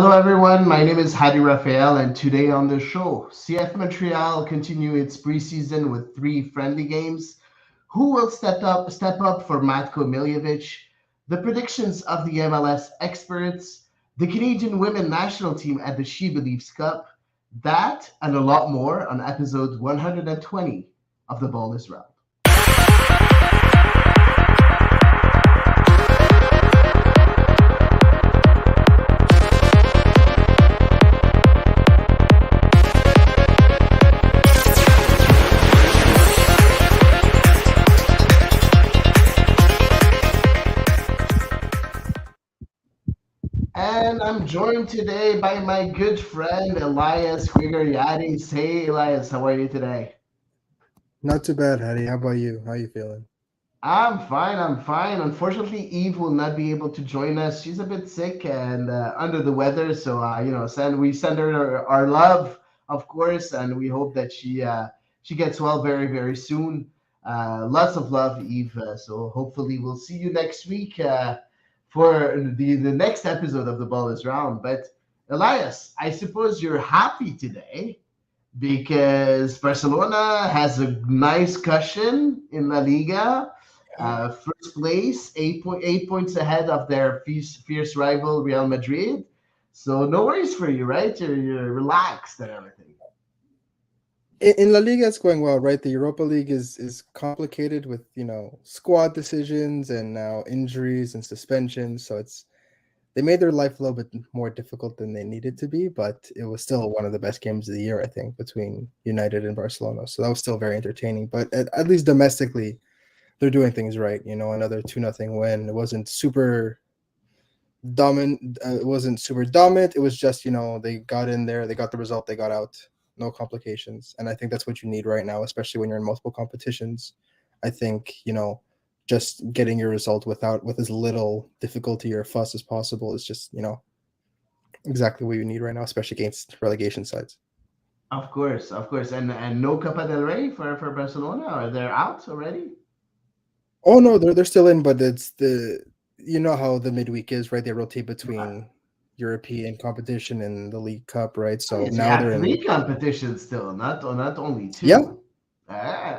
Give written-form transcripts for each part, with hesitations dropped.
Hello, everyone. My name is Hady Raphael, and today on the show, CF Montreal continue its preseason with three friendly games. Who will step up for Matko Miljevic? The predictions of the MLS experts, the Canadian women national team at the She Believes Cup, that and a lot more on episode 120 of The Ball is Round. And I'm joined today by my good friend Elias Hady. Hey, Elias, how are you today? Not too bad, Hattie. How about you? How you feeling? I'm fine. I'm fine. Unfortunately, Eve will not be able to join us. She's a bit sick and under the weather. So, we send her our love, of course, and we hope that she gets well very, very soon. Lots of love, Eve. So, hopefully, we'll see you next week for the next episode of The Ball is Round. But, Elias, I suppose you're happy today because Barcelona has a nice cushion in La Liga. First place, 8 points ahead of their fierce rival Real Madrid. So no worries for you, right? You're relaxed and everything. In La Liga, it's going well, right? The Europa League is complicated with squad decisions and now injuries and suspensions. So they made their life a little bit more difficult than they needed to be, but it was still one of the best games of the year, I think, between United and Barcelona. So that was still very entertaining. But at least domestically, they're doing things right. Another 2-0 win. It wasn't super dominant. It wasn't super dominant. It was just they got in there, they got the result, they got out, no complications. And I think that's what you need right now, especially when you're in multiple competitions. I think just getting your result with as little difficulty or fuss as possible is just exactly what you need right now, especially against relegation sides. Of course, and no Copa del Rey for Barcelona. Are they out already? Oh no, they're still in, but it's how the midweek is, right? They rotate between European competition and the League Cup, right? So Okay, so you now have they're in. three competitions still, not only Yeah, two.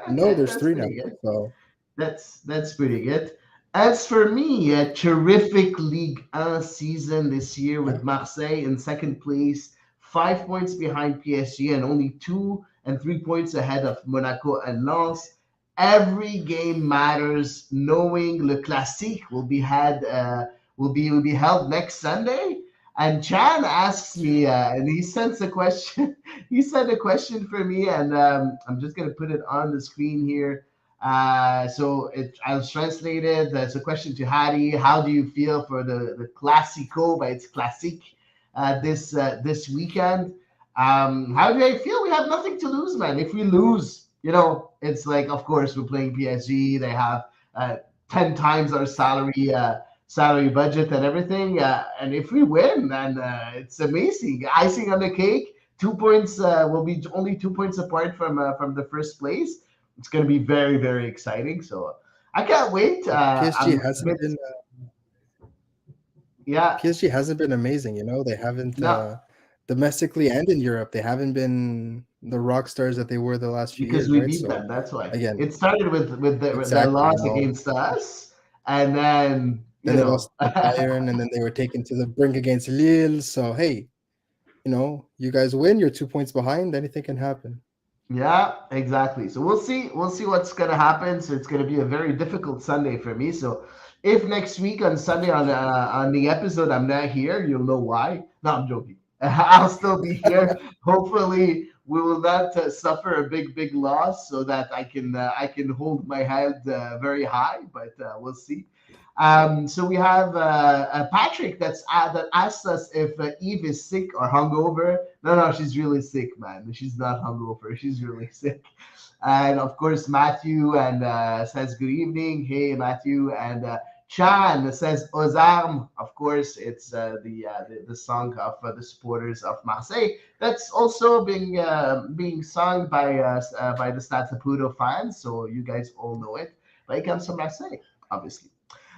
no, Okay, there's that's three now. pretty good. So That's pretty good. As for me, a terrific Ligue 1 season this year yeah, with Marseille in second place, 5 points behind PSG, and only 2 and 3 points ahead of Monaco and Lens. Every game matters. Knowing Le Classique will be held next Sunday. And Chan asks me, and he sends a question. He sent a question for me, and I'm just gonna put it on the screen here. I'll translate it. It's a question to Hady. How do you feel for the Classico by its Classic this weekend? How do I feel? We have nothing to lose, man. If we lose, it's like, of course, we're playing PSG. They have 10 times our salary budget and everything. And if we win, then it's amazing. Icing on the cake. 2 points will be only 2 points apart from the first place. It's going to be very, very exciting. So I can't wait. PSG I'm a hasn't bit, been yeah, PSG hasn't been amazing. They haven't no, domestically and in Europe. They haven't been the rock stars that they were the last few because years, we right? beat So them. That's why again, it started with the exactly. loss against us, and then Then they lost to Bayern, and then they were taken to the brink against Lille. So hey, you guys win. You're 2 points behind. Anything can happen. yeah, exactly. So we'll see. We'll see what's gonna happen. So it's gonna be a very difficult Sunday for me. So if next week on Sunday on the episode I'm not here, you'll know why. No, I'm joking. I'll still be here. Hopefully, we will not suffer a big loss, so that I can hold my head very high. But we'll see. So we have Patrick that asked us if Eve is sick or hungover. No, she's really sick, man. She's not hungover. She's really sick. And of course, Matthew and says good evening. Hey, Matthew. And Chan says aux armes. Of course, it's the song of the supporters of Marseille. That's also being sung by the Stade Saputo fans. So you guys all know it. But it comes from Marseille, obviously.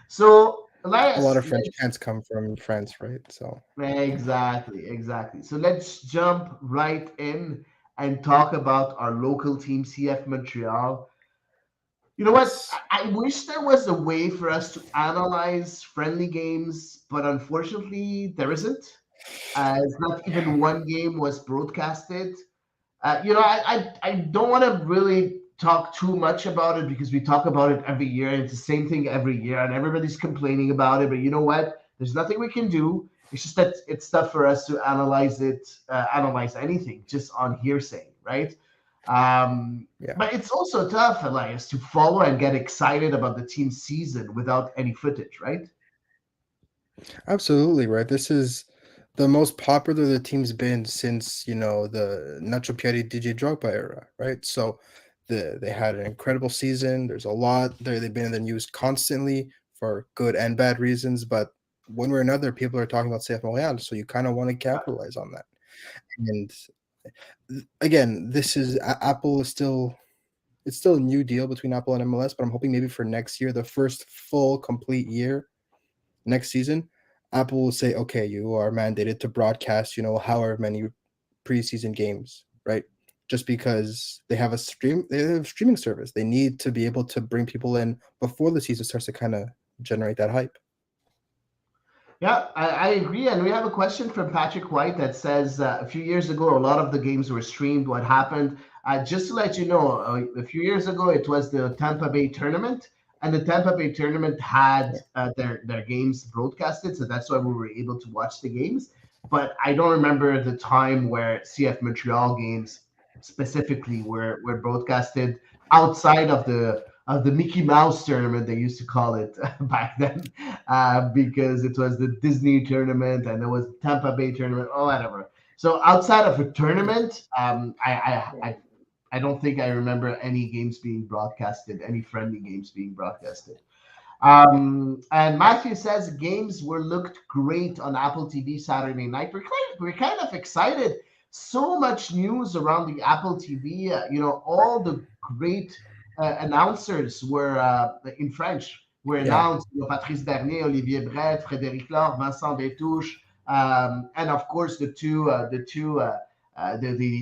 So A lot Elias, of French fans come from France, right? So exactly. So let's jump right in and talk about our local team, CF Montreal. You know what? yes, I wish there was a way for us to analyze friendly games, but unfortunately, there isn't. As not even one game was broadcasted. I don't want to really talk too much about it because we talk about it every year. And it's the same thing every year, and everybody's complaining about it. But you know what? There's nothing we can do. It's just that it's tough for us to analyze anything just on hearsay, right? yeah, But it's also tough, Elias, to follow and get excited about the team's season without any footage, right? absolutely right. This is the most popular the team's been since the Nacho Piatti DJ Drogba era, right? So they had an incredible season. There's a lot there. They've been in the news constantly for good and bad reasons, but one way or another, people are talking about CF Montreal, so you kind of want to capitalize on that. And again, this is Apple is still it's still a new deal between Apple and MLS, but I'm hoping maybe for next year, the first full complete year next season, Apple will say, okay, you are mandated to broadcast, however many preseason games, right? Just because they have a streaming service. They need to be able to bring people in before the season starts to kind of generate that hype. Yeah, I agree. And we have a question from Patrick White that says a few years ago, a lot of the games were streamed. What happened? Just to let you know, a few years ago, it was the Tampa Bay tournament, and the Tampa Bay tournament had their games broadcasted. So that's why we were able to watch the games. But I don't remember the time where CF Montreal games specifically were broadcasted outside of the Mickey Mouse tournament, they used to call it back then, because it was the Disney tournament and there was Tampa Bay tournament or whatever. So outside of a tournament, I don't think I remember any games being broadcasted, any friendly games being broadcasted. And Matthew says games were looked great on Apple TV Saturday night. We're kind of excited. So much news around the Apple TV. All the great announcers were in French. Were Yeah, announced. Patrice Bernier, Olivier Brett, Frédéric Laure, Vincent Détouche, and of course the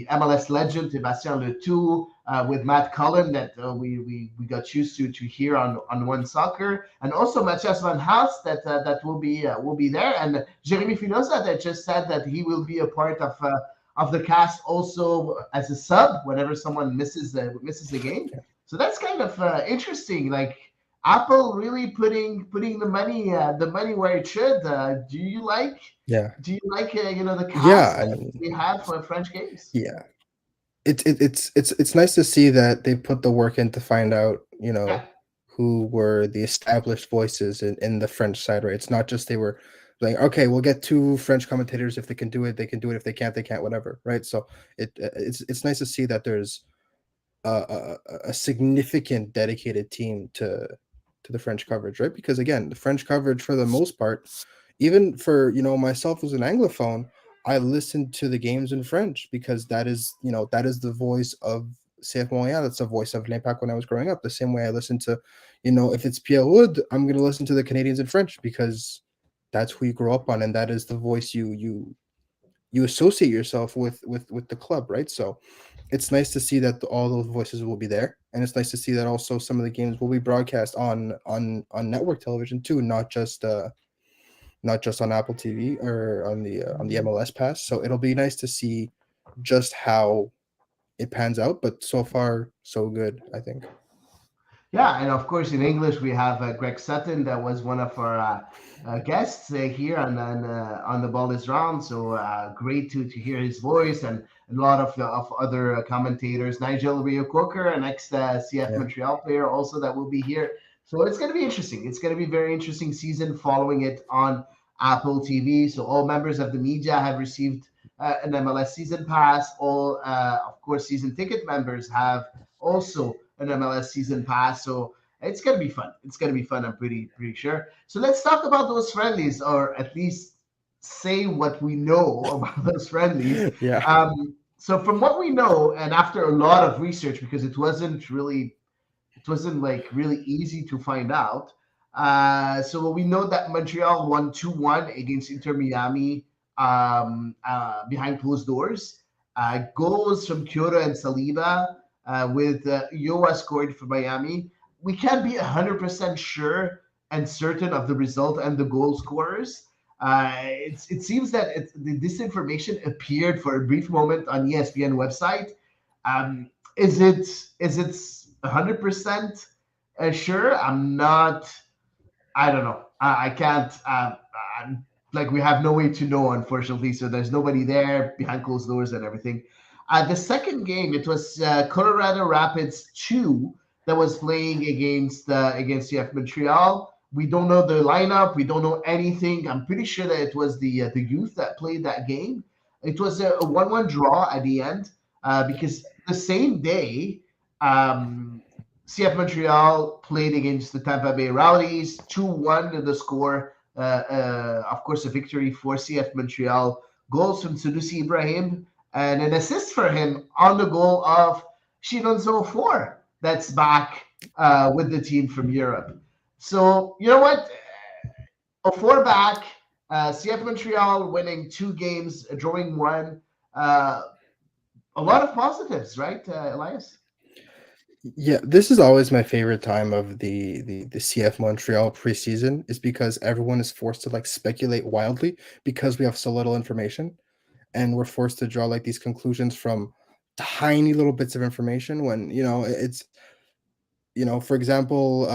MLS legend Sebastien Letou, with Matt Cullen that we got used to hear on One Soccer, and also Matthias Van Haas that will be there, and Jeremy Finosa that just said that he will be a part of the cast also as a sub whenever someone misses the game. So that's kind of interesting. Like Apple really putting the money where it should. yeah, The cast yeah. I that mean, we have for French games? yeah. It's nice to see that they put the work in to find out, Yeah, who were the established voices in the French side, right? It's not just they were like, okay, we'll get two French commentators. If they can do it, they can do it. If they can't, they can't, whatever, right? So it's nice to see that there's a significant dedicated team to the French coverage, right? Because again, the French coverage for the most part, even for myself as an Anglophone, I listened to the games in French because that is the voice of CF Montreal. That's the voice of l'Impact when I was growing up. The same way I listened to, if it's Pierre Wood, I'm going to listen to the Canadians in French because that's who you grow up on, and that is the voice you associate yourself with the club, right? So it's nice to see that all those voices will be there, and it's nice to see that also some of the games will be broadcast on network television too, not just on Apple TV or on the MLS Pass. So it'll be nice to see just how it pans out, but so far so good, I think. yeah, and of course in English we have Greg Sutton that was one of our guests here on the Ball is Round. So great to hear his voice, and a lot of other commentators. Nigel Rio Coker, an ex CF Yeah, Montreal player, also that will be here. So it's going to be interesting. It's going to be a very interesting season following it on Apple TV. So all members of the media have received an MLS season pass. All, of course, season ticket members have also an MLS season pass. So it's gonna be fun. It's gonna be fun. I'm pretty sure. So let's talk about those friendlies, or at least say what we know about those friendlies. yeah, So from what we know, and after a lot of research, because it wasn't like really easy to find out. So we know that Montreal won 2-1 against Inter Miami behind closed doors. Goals from Kyoto and Saliba with Yoa scored for Miami. We can't be 100% sure and certain of the result and the goal scorers. It seems that this information appeared for a brief moment on ESPN website. Um, is it 100% sure? I'm not. I don't know. I can't. Like we have no way to know, unfortunately. So there's nobody there behind closed doors and everything. The second game, it was Colorado Rapids 2 that was playing against CF Montreal. We don't know the lineup. We don't know anything. I'm pretty sure that it was the youth that played that game. It was a 1-1 draw at the end because the same day, CF Montreal played against the Tampa Bay Rowdies, 2-1 the score. Of course, a victory for CF Montreal. Goals from Sunusi Ibrahim and an assist for him on the goal of Shinonzo 4 that's back with the team from Europe. So, you know what? A 4 back, CF Montreal winning 2 games, drawing 1. A lot of positives, right, Elias? Yeah, this is always my favorite time of the CF Montreal preseason is because everyone is forced to like speculate wildly because we have so little information and we're forced to draw like these conclusions from tiny little bits of information when it's for example,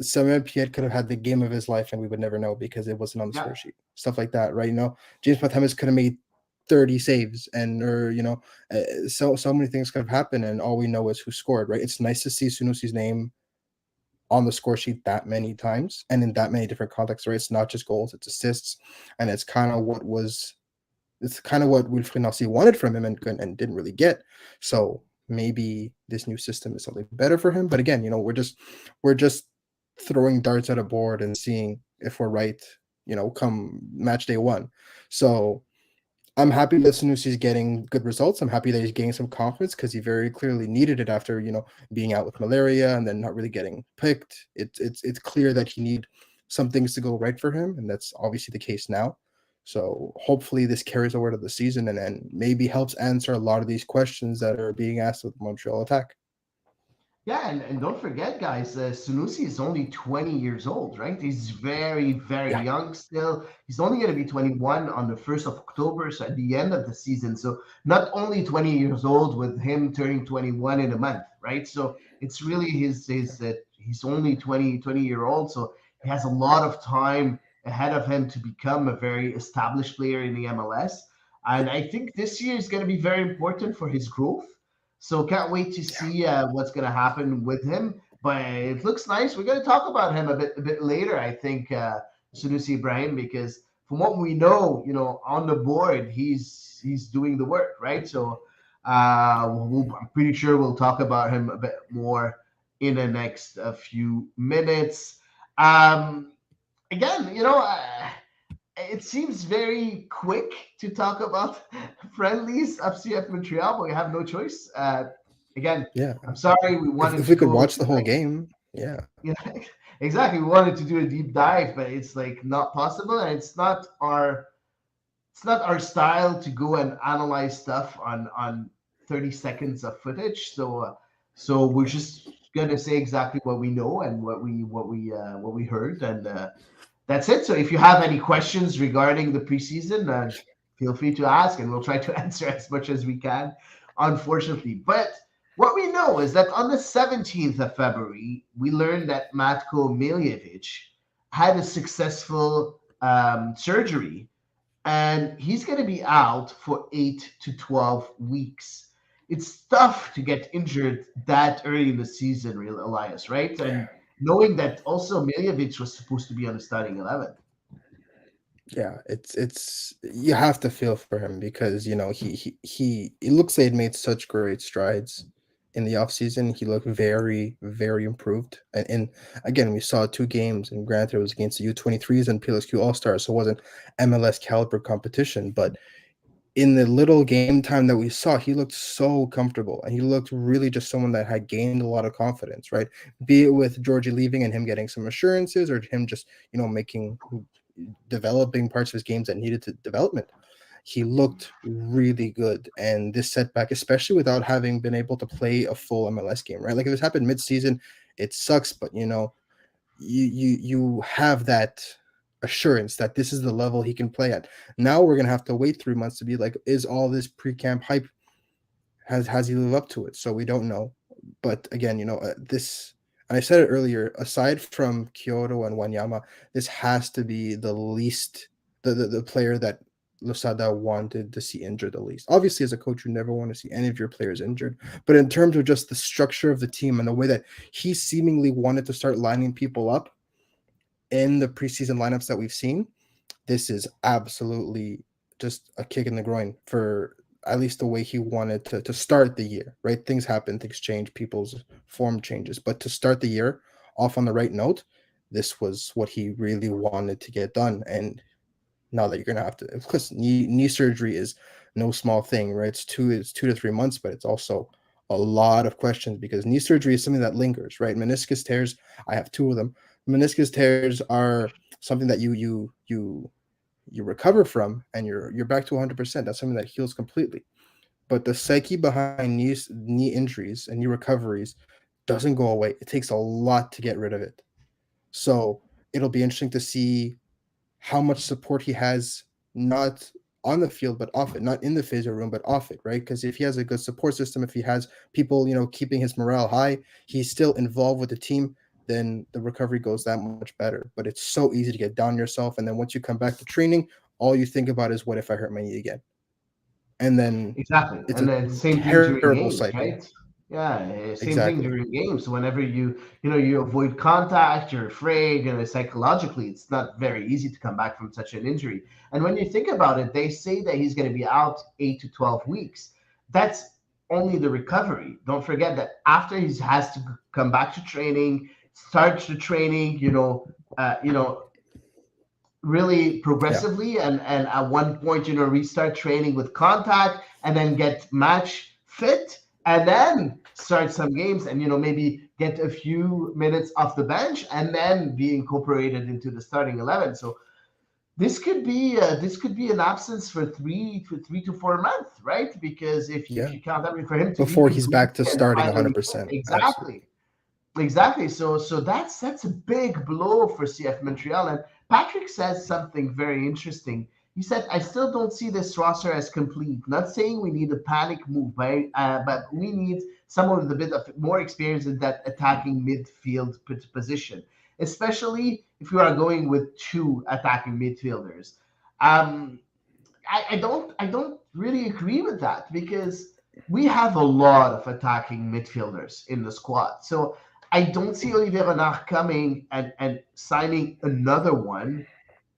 Samuel Piet could have had the game of his life and we would never know because it wasn't on the Yeah. score sheet. Stuff like that, right? James Patemis could have made 30 saves and or so many things could have happened and all we know is who scored, right? It's nice to see Sunusi's name on the score sheet that many times and in that many different contexts, right? It's not just goals, it's assists, and it's kind of what Wilfried Nancy wanted from him and didn't really get. So maybe this new system is something better for him. But again, we're just throwing darts at a board and seeing if we're right, come match day one. So I'm happy that Sanusi's getting good results. I'm happy that he's getting some confidence because he very clearly needed it after being out with malaria and then not really getting picked. It's clear that he need some things to go right for him, and that's obviously the case now. So hopefully this carries over to the season and maybe helps answer a lot of these questions that are being asked with the Montreal attack. Yeah, and don't forget, guys, Sunusi is only 20 years old, right? He's very, very Yeah, young still. He's only going to be 21 on the 1st of October, so at the end of the season. So not only 20 years old with him turning 21 in a month, right? So it's really he's only 20-year old, so he has a lot of time ahead of him to become a very established player in the MLS. And I think this year is going to be very important for his growth, so can't wait to yeah, see what's going to happen with him. But it looks nice. We're going to talk about him a bit later, I think, Sunusi Ibrahim, because from what we know, on the board, he's doing the work, right? So I'm pretty sure we'll talk about him a bit more in the next few minutes. Um, Again, it seems very quick to talk about friendlies of CF Montreal, but we have no choice. Again, yeah. I'm sorry, we wanted If to we could go watch to the whole like, game, yeah, yeah, exactly. We wanted to do a deep dive, but it's like not possible, and it's not our style to go and analyze stuff on 30 seconds of footage. So we're just gonna say exactly what we know and what we heard, and that's it. So if you have any questions regarding the preseason, feel free to ask, and we'll try to answer as much as we can, unfortunately. But what we know is that on the 17th of February, we learned that Matko Miljevic had a successful surgery, and he's going to be out for 8 to 12 weeks. It's tough to get injured that early in the season, real Elias, right? And knowing that also Miljevic was supposed to be on the starting 11. yeah, it's you have to feel for him because he it looks like he made such great strides in the off season. He looked very very improved, and again we saw 2 games, and granted it was against the U23s and PLSQ All Stars, so it wasn't MLS caliber competition, but in the little game time that we saw, he looked so comfortable and he looked really just someone that had gained a lot of confidence, right? Be it with Georgie leaving and him getting some assurances, or him just, making developing parts of his games that needed to development. He looked really good. And this setback, especially without having been able to play a full MLS game, right? Like if this happened mid-season, it sucks, but you have that assurance that this is the level he can play at. Now we're gonna have to wait 3 months to be like, is all this pre-camp hype, has he lived up to it? So we don't know. But again, this, and I said it earlier, aside from Kyoto and Wanyama, this has to be the least, the player that Losada wanted to see injured the least. Obviously, as a coach, you never want to see any of your players injured. But in terms of just the structure of the team and the way that he seemingly wanted to start lining people up in the preseason lineups that we've seen, this is absolutely just a kick in the groin for at least the way he wanted to start the year, right? Things happen, things change, people's form changes. But to start the year off on the right note, this was what he really wanted to get done. And now that you're gonna have to, of course, knee surgery is no small thing, right? It's 2 to 3 months, but it's also a lot of questions because knee surgery is something that lingers, right? Meniscus tears, I have two of them. Meniscus tears are something that you recover from and you're back to 100%. That's something that heals completely. But the psyche behind knee injuries and knee recoveries doesn't go away. It takes a lot to get rid of it. So it'll be interesting to see how much support he has, not on the field but off it, not in the physio room but off it, right? Because if he has a good support system, if he has people keeping his morale high, he's still involved with the team, then the recovery goes that much better. But it's so easy to get down yourself, and then once you come back to training, all you think about is, what if I hurt my knee again? And then Exactly. it's And a then same thing during terrible games, cycle. right? Yeah, same thing Exactly. during games. Whenever you avoid contact, you're afraid, psychologically, it's not very easy to come back from such an injury. And when you think about it, they say that he's going to be out 8 to 12 weeks. That's only the recovery. Don't forget that after he has to come back to training, start the training, really Yeah. progressively, and at one point restart training with contact, and then get match fit, and then start some games, and maybe get a few minutes off the bench and then be incorporated into the starting 11. So this could be an absence for 3 to 4 months, right? Because if Yeah. you count everything for him to be Before he's completely back to and starting finally fit. 100%. Exactly. Absolutely. Exactly. So that's a big blow for CF Montreal. And Patrick says something very interesting. He said, "I still don't see this roster as complete. Not saying we need a panic move, right? But we need someone with a bit of more experience in that attacking midfield position, especially if we are going with two attacking midfielders." Um, I don't really agree with that because we have a lot of attacking midfielders in the squad. So I don't see Olivier Renard coming and signing another one,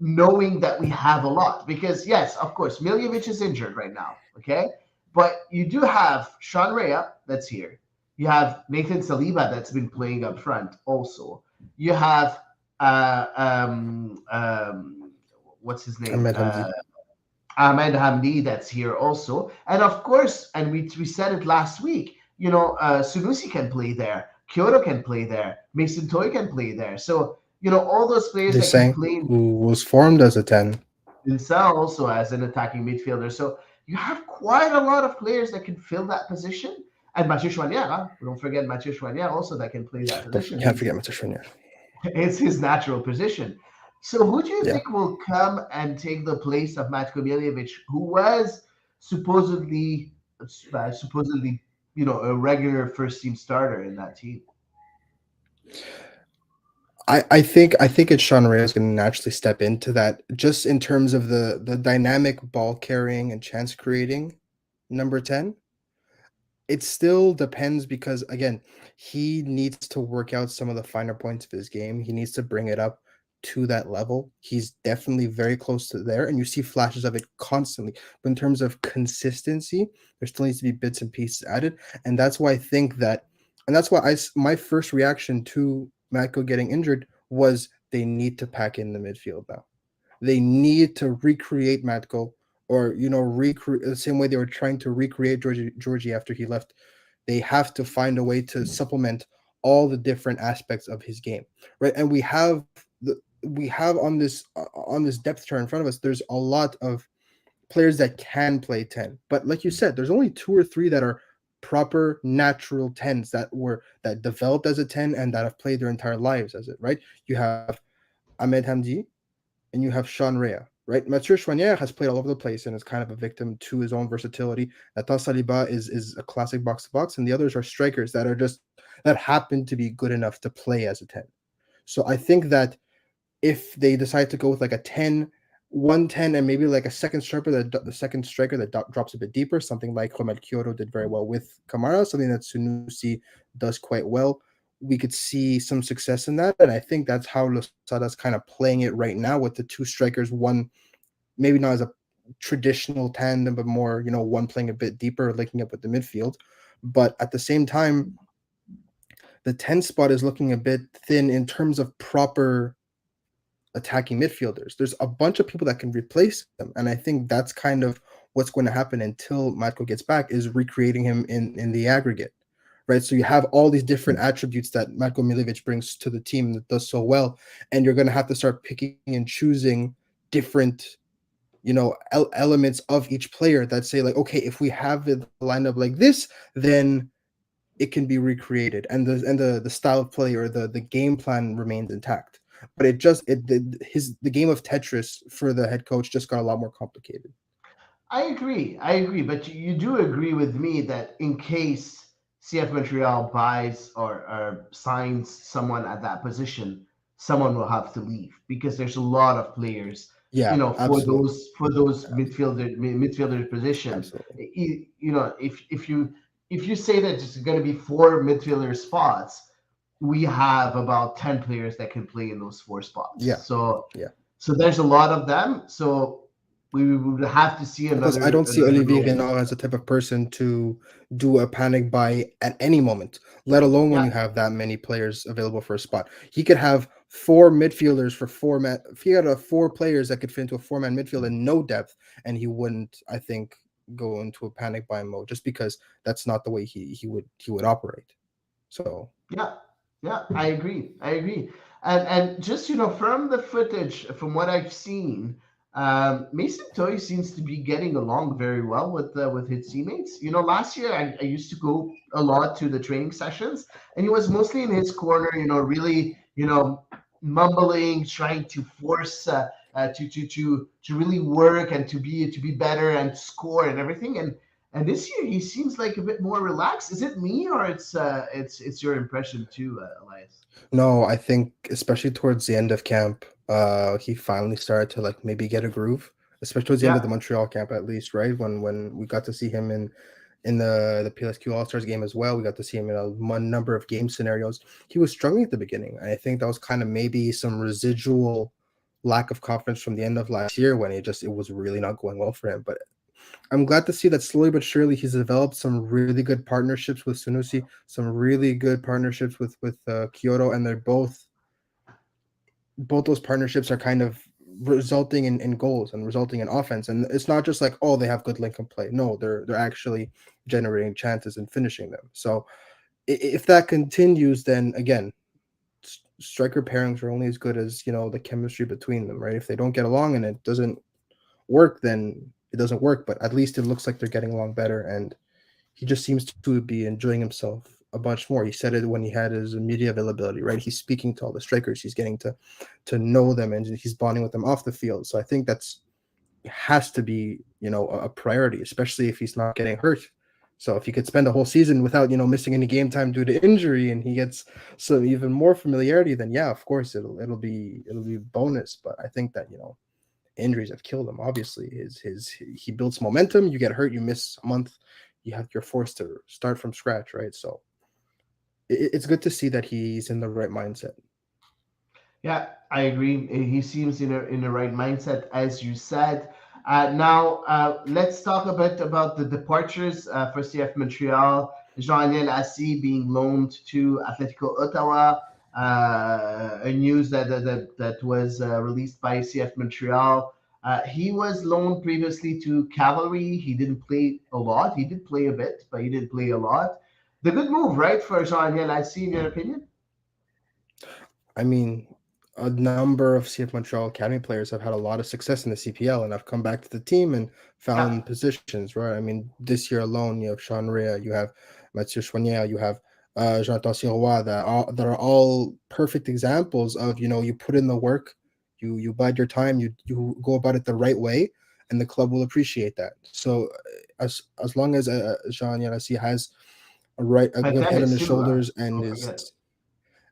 knowing that we have a lot. Because yes, of course, Miljevic is injured right now. Okay. But you do have Sean Rea that's here. You have Nathan Saliba that's been playing up front also. You have uh, um, um, what's his name? Ahmed Hamdi. Ahmed Hamdi that's here also. And of course, and we said it last week, Sunusi can play there, Kyoto can play there, Mason Toy can play there. So, all those players that can Desang, play who was formed as a 10. themselves also as an attacking midfielder. So you have quite a lot of players that can fill that position. And Mathieu Chouanière, huh? Don't forget Mathieu Chouanière also that can play that Don't, position. you can't forget Matashwanya. It's his natural position. So who do you Yeah. think will come and take the place of Matko Miljevic, who was supposedly supposedly a regular first team starter in that team? I think it's Sean Reyes going to naturally step into that, just in terms of the dynamic ball carrying and chance creating number 10. It still depends because, again, he needs to work out some of the finer points of his game. He needs to bring it up to that level. He's definitely very close to there, and you see flashes of it constantly. But in terms of consistency, there still needs to be bits and pieces added, and that's why I think that, and that's why my first reaction to Matko getting injured was they need to pack in the midfield now. They need to recreate Matko or recreate the same way they were trying to recreate Georgie after he left. They have to find a way to supplement all the different aspects of his game, right? And we have on this depth chart in front of us. There's a lot of players that can play 10, but like you said, there's only two or three that are proper natural tens that developed as a 10 and that have played their entire lives as it, right? You have Ahmed Hamdi and you have Sean Rea, right? Mathieu Chouanière has played all over the place and is kind of a victim to his own versatility. Nathan Saliba is a classic box to box, and the others are strikers that happen to be good enough to play as a 10. So I think that if they decide to go with like a 10, 110, and maybe like a second striker that drops a bit deeper, something like Romel Kyoto did very well with Kamara, something that Sunusi does quite well. We could see some success in that, and I think that's how Losada's kind of playing it right now with the two strikers. One maybe not as a traditional tandem, but more one playing a bit deeper, linking up with the midfield. But at the same time, the 10 spot is looking a bit thin in terms of proper attacking midfielders. There's a bunch of people that can replace them, and I think that's kind of what's going to happen until Matko gets back, is recreating him in the aggregate, right? So you have all these different attributes that Matko Milivojevic brings to the team that does so well, and you're going to have to start picking and choosing different elements of each player that say like, okay, if we have the lineup like this, then it can be recreated, and the style of play or the game plan remains intact. But the game of Tetris for the head coach just got a lot more complicated. I agree, but you do agree with me that in case CF Montreal buys or signs someone at that position, someone will have to leave because there's a lot of players, Yeah, absolutely, for those absolutely, midfielder position. absolutely. If you say that it's going to be four midfielder spots, we have about 10 players that can play in those four spots. Yeah, yeah. So there's a lot of them. So we would have to see Plus, I don't see another Olivier role. Renard as the type of person to do a panic buy at any moment, let alone when Yeah, you have that many players available for a spot. He could have four midfielders for four man. If he had four players that could fit into a four-man midfield and no depth, and he wouldn't, I think, go into a panic buy mode just because that's not the way he would operate. So yeah, yeah. I agree. I agree. And just from the footage, from what I've seen, Mason Toy seems to be getting along very well with his teammates. Last year I used to go a lot to the training sessions, and he was mostly in his corner. Really, mumbling, trying to force to really work and to be better and score and everything. And this year he seems like a bit more relaxed. Is it me or it's your impression too, Elias? no, I think especially towards the end of camp, he finally started to like maybe get a groove, especially towards the end of the Yeah, Montreal camp at least, right? When we got to see him in the PLSQ All Stars game as well, we got to see him in a number of game scenarios. He was struggling at the beginning. I think that was kind of maybe some residual lack of confidence from the end of last year when it was really not going well for him. But I'm glad to see that slowly but surely he's developed some really good partnerships with Sunusi, some really good partnerships with Kyoto, and they're both those partnerships are kind of resulting in goals and resulting in offense. And it's not just like, oh, they have good link and play. No, they're actually generating chances and finishing them. So if that continues, then again, striker pairings are only as good as the chemistry between them, right? If they don't get along and it doesn't work, then it doesn't work. But at least it looks like they're getting along better, and he just seems to be enjoying himself a bunch more. He said it when he had his media availability, right? He's speaking to all the strikers. He's getting to know them, and he's bonding with them off the field. So I think that's has to be a priority, especially if he's not getting hurt. So if he could spend a whole season without missing any game time due to injury, and he gets some even more familiarity, then yeah, of course it'll be bonus. But I think that injuries have killed him. Obviously, his he builds momentum. You get hurt, you miss a month, you're forced to start from scratch, right? So it's good to see that he's in the right mindset. yeah, I agree. He seems in the right mindset, as you said. Now, let's talk a bit about the departures for CF Montreal. Jean-Eliel Assis being loaned to Atletico Ottawa. A news that was released by CF Montreal. He was loaned previously to Cavalry. He didn't play a lot. He did play a bit, but he didn't play a lot. The good move, right, for Jean-Niel, I see in your opinion? I mean, a number of CF Montreal Academy players have had a lot of success in the CPL and have come back to the team and Yeah, found positions, right? I mean, this year alone, you have Sean Rea, you have Mathieu Choignard, you have Jonathan Sirois that are all perfect examples of, you put in the work, you bide your time, you go about it the right way, and the club will appreciate that. So as long as Jean Yanasi has a good head on Pantemis his too. shoulders and Don't is forget.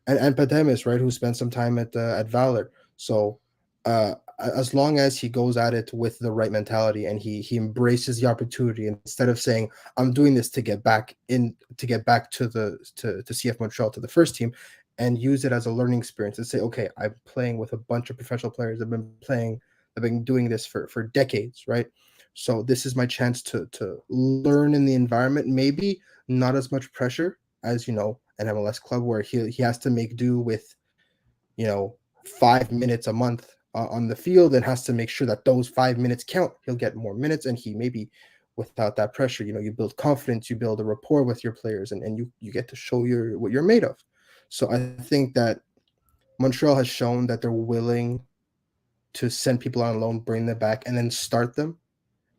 and Patemis, right, who spent some time at Valor. So as long as he goes at it with the right mentality and he embraces the opportunity instead of saying I'm doing this to get back to CF Montreal to the first team, and use it as a learning experience and say, okay, I'm playing with a bunch of professional players. I've been doing this for decades, right? So this is my chance to learn in the environment. Maybe not as much pressure as an MLS club where he has to make do with 5 minutes a month on the field and has to make sure that those 5 minutes count. He'll get more minutes, and he maybe without that pressure, you build confidence, you build a rapport with your players, and you get to show what you're made of. So I think that Montreal has shown that they're willing to send people on loan, bring them back, and then start them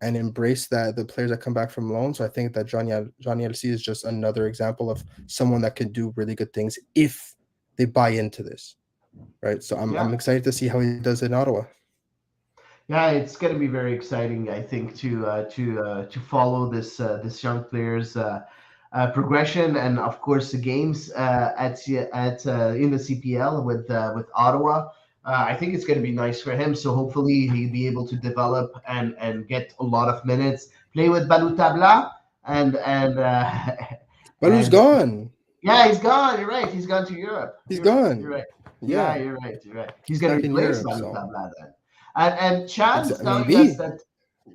and embrace that the players that come back from loan. So I think that Johnny LC is just another example of someone that can do really good things if they buy into this, right? So I'm Yeah. excited to see how he does in Ottawa. Yeah, it's going to be very exciting, I think, to follow this young player's progression, and of course the games at in the CPL with Ottawa. I think it's going to be nice for him. So hopefully he'll be able to develop and get a lot of minutes, play with Balutabla, and Balu's and gone. yeah, he's gone. You're right. He's gone to Europe. He's You're right. You're gone. right. Yeah, Yeah, you're right. You're right. He's he's going to back in replace Europe. So Balutabla then. And Chan is telling us maybe. that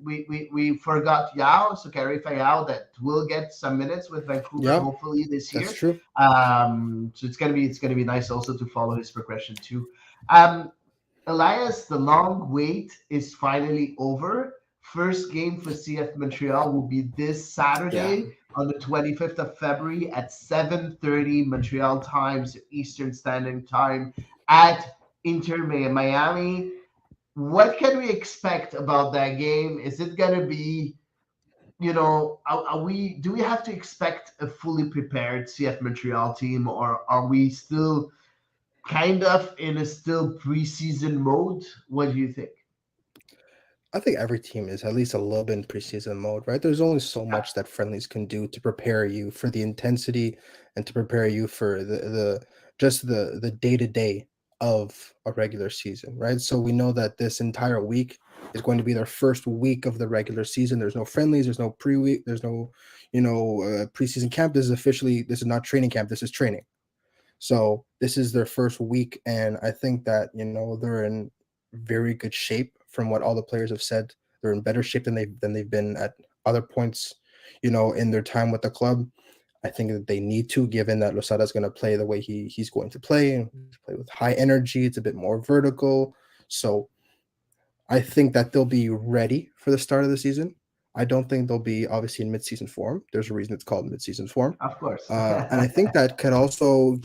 we forgot Yao, so Carifa Yao, that will get some minutes with Vancouver Yeah, hopefully this that's year. true. So it's gonna be nice also to follow his progression too. Um, Elias, the long wait is finally over. First game for CF Montreal will be this Yeah. Saturday on the 25th of February at 7:30 Montreal time, so Eastern Standard Time at Inter Miami. What can we expect about that game? Is it going to be, are we, do we have to expect a fully prepared CF Montreal team, or are we still kind of in a still preseason mode? What do you think? I think every team is at least a little bit in preseason mode, right? There's only so Yeah, much that friendlies can do to prepare you for the intensity and to prepare you for the just the day to day of a regular season, right? So we know that this entire week is going to be their first week of the regular season. There's no friendlies, there's no pre-week, there's no preseason camp. This is not training camp. This is training. So this is their first week, and I think that they're in very good shape from what all the players have said. They're in better shape than they've been at other points, in their time with the club. I think that they need to, given that Losada is going to play the way he's going to play and play with high energy. It's a bit more vertical, so I think that they'll be ready for the start of the season. I don't think they'll be obviously in mid-season form. There's a reason it's called mid-season form. of course. And I think that could also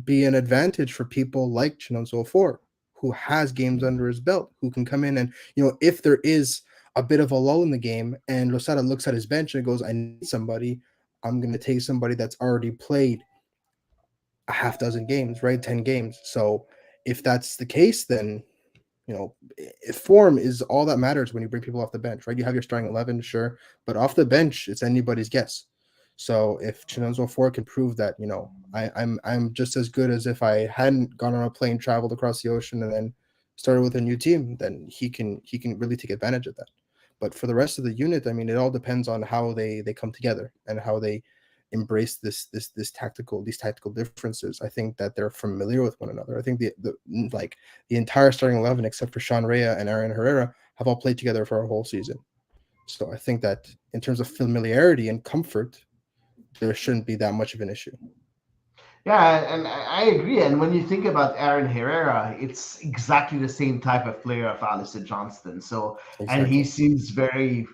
be an advantage for people like Chinonso 4, who has games under his belt, who can come in and, if there is a bit of a lull in the game and Losada looks at his bench and goes, I need somebody, I'm going to take somebody that's already played a half dozen games, right? 10 games. So if that's the case, then form is all that matters when you bring people off the bench, right? You have your starting 11, sure, but off the bench, it's anybody's guess. So if Chinonso 4 can prove that, I'm just as good as if I hadn't gone on a plane, traveled across the ocean, and then started with a new team, then he can really take advantage of that. But for the rest of the unit, I mean, it all depends on how they come together and how they embrace these tactical differences. I think that they're familiar with one another. I think the entire starting 11 except for Sean Rea and Aaron Herrera have all played together for a whole season. So I think that in terms of familiarity and comfort, there shouldn't be that much of an issue. Yeah, and I agree. And when you think about Aaron Herrera, it's exactly the same type of player of Alistair Johnston. So, and he Exactly. seems very,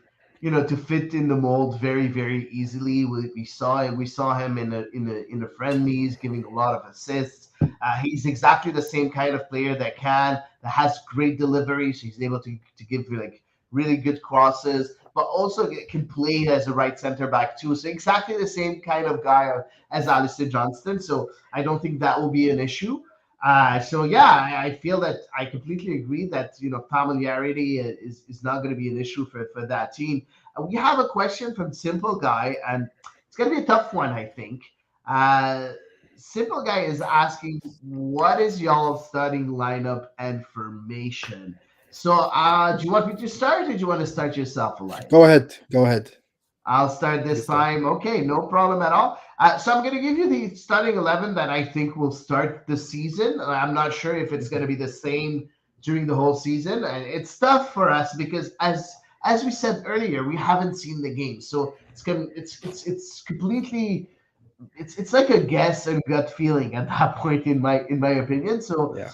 to fit in the mold very, very easily. We saw him in the friendlies, giving a lot of assists. He's exactly the same kind of player that has great deliveries. He's able to give like really good crosses, but also can play as a right center back too. So exactly the same kind of guy as Alistair Johnston. So I don't think that will be an issue. So yeah, I feel that I completely agree that familiarity is not going to be an issue for that team. We have a question from Simple Guy, and it's going to be a tough one, I think. Uh, Simple Guy is asking, what is y'all starting lineup and formation? So, do you want me to start, or do you want to start yourself, Go Elias? ahead. Go ahead. I'll start You this start. time. Okay, no problem at all. So I'm going to give you the starting 11 that I think will start the season. I'm not sure if it's going Okay. to be the same during the whole season, and it's tough for us because as we said earlier, we haven't seen the game, so it's completely it's like a guess and gut feeling at that point in my opinion. So Yeah.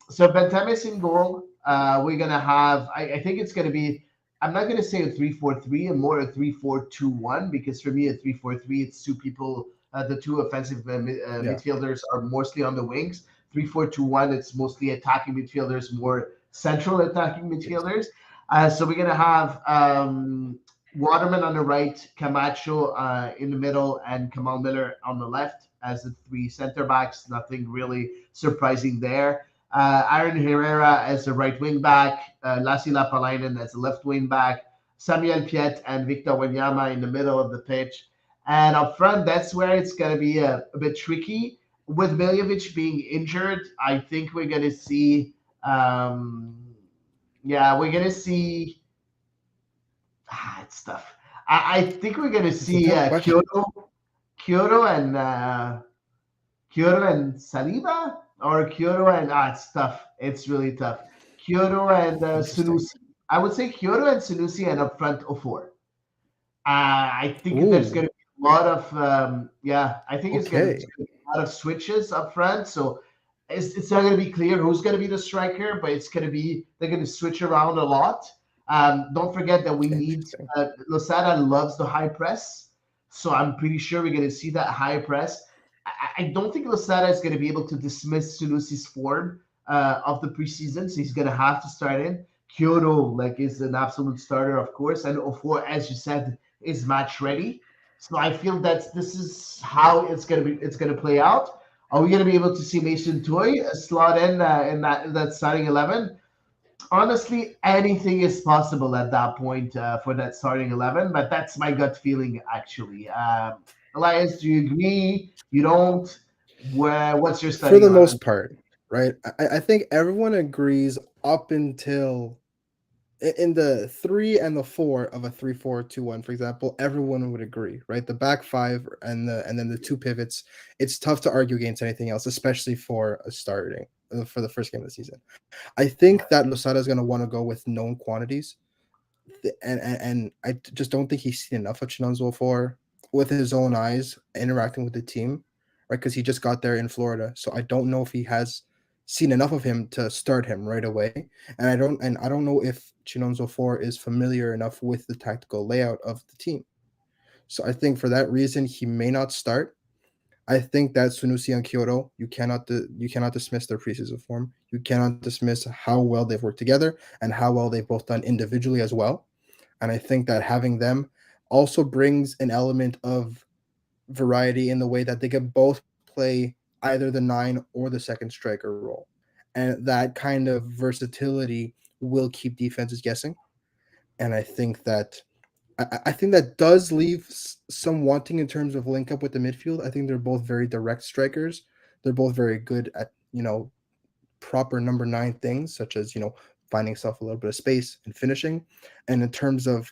so Bentemis in goal. We're gonna have. I think it's gonna be. I'm not gonna say a 3-4-3 and more a 3-4-2-1 because for me a 3-4-3 it's two people. The two offensive Yeah. midfielders are mostly on the wings. 3-4-2-1 it's mostly attacking midfielders, more central attacking Yes. midfielders. So we're gonna have Waterman on the right, Camacho in the middle, and Kamal Miller on the left as the three center backs. Nothing really surprising there. Aaron Herrera as the right wing back, Lassi Lapalainen as the left wing back, Samuel Piet and Victor Wanyama in the middle of the pitch. And up front, that's where it's going to be a bit tricky. With Miljevic being injured, I think we're going to see, um, yeah, we're going to see it's tough. I think we're gonna It's a see tough question. Kyoto and Saliba or Kyoto and it's tough. It's really tough. Kyoto and Interesting. Sunusi. I would say Kyoto and Sunusi and up front Ofor. I think there's Ooh. going to be a lot of yeah. I think it's going to Okay. be a lot of switches up front. So it's not going to be clear who's going to be the striker, but it's going to be they're going to switch around a lot. Don't forget that we need Interesting. Losada loves the high press, so I'm pretty sure we're going to see that high press. I don't think Losada is going to be able to dismiss Sunusi's form of the preseason, so he's going to have to start in. Kyoto like is an absolute starter, of course, and Ofor, as you said, is match ready. So I feel that this is how it's gonna play out. Are we gonna be able to see Mason Toy slot in that starting 11? Honestly, anything is possible at that point for that starting 11, but that's my gut feeling actually. Elias, do you agree? You don't? What's your For starting the 11? most part, right? I think everyone agrees up until in the 3 and the 4 of a 3-4-2-1, for example, everyone would agree, right? The back five and then the two pivots. It's tough to argue against anything else, especially for a starting for the first game of the season. I think that Losada is going to want to go with known quantities, and I just don't think he's seen enough of Chinonzo for with his own eyes interacting with the team, right? Because he just got there in Florida, so I don't know if he has seen enough of him to start him right away, and I don't know if Chinonzo four is familiar enough with the tactical layout of the team. So I think for that reason he may not start. I think that Sunusi and Kyoto, you cannot dismiss their preseason form. You cannot dismiss how well they've worked together and how well they've both done individually as well. And I think that having them also brings an element of variety in the way that they can both play either the 9 or the second striker role. And that kind of versatility will keep defenses guessing. And I think that does leave some wanting in terms of link up with the midfield. I think they're both very direct strikers. They're both very good at proper number 9 things, such as finding yourself a little bit of space and finishing. And in terms of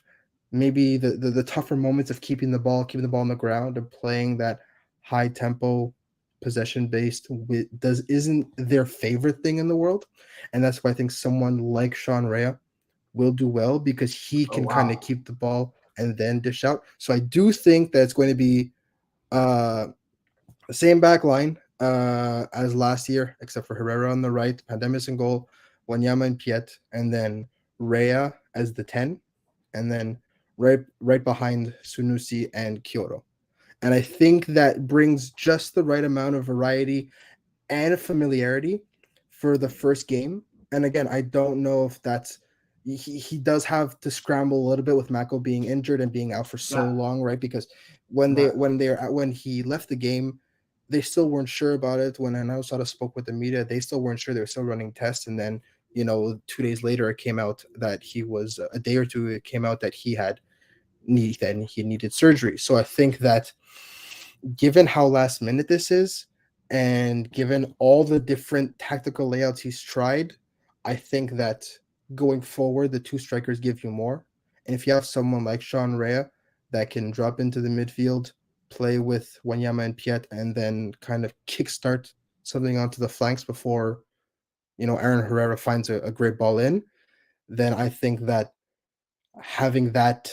maybe the tougher moments of keeping the ball on the ground and playing that high tempo possession based with does isn't their favorite thing in the world. And that's why I think someone like Sean Rea will do well because he Oh can kind of wow. keep the ball and then dish out. So I do think that it's going to be uh Same back line as last year, except for Herrera on the right, Pandemis in goal, Wanyama and Piet, and then Rea as the 10, and then right behind Sunusi and Kyoto. And I think that brings just the right amount of variety and familiarity for the first game. And again, I don't know if that's he does have to scramble a little bit with Mako being injured and being out for so Yeah, long, right? Because yeah, when he left the game, they still weren't sure about it. When Anausada spoke with the media, they still weren't sure. They were still running tests, and then 2 days later, it came out that he was a day or two. It came out that he needed surgery. So I think that given how last minute this is, and given all the different tactical layouts he's tried, I think that going forward, the two strikers give you more. And if you have someone like Sean Rea that can drop into the midfield, play with Wanyama and Piet, and then kind of kickstart something onto the flanks before, Aaron Herrera finds a great ball in, then I think that having that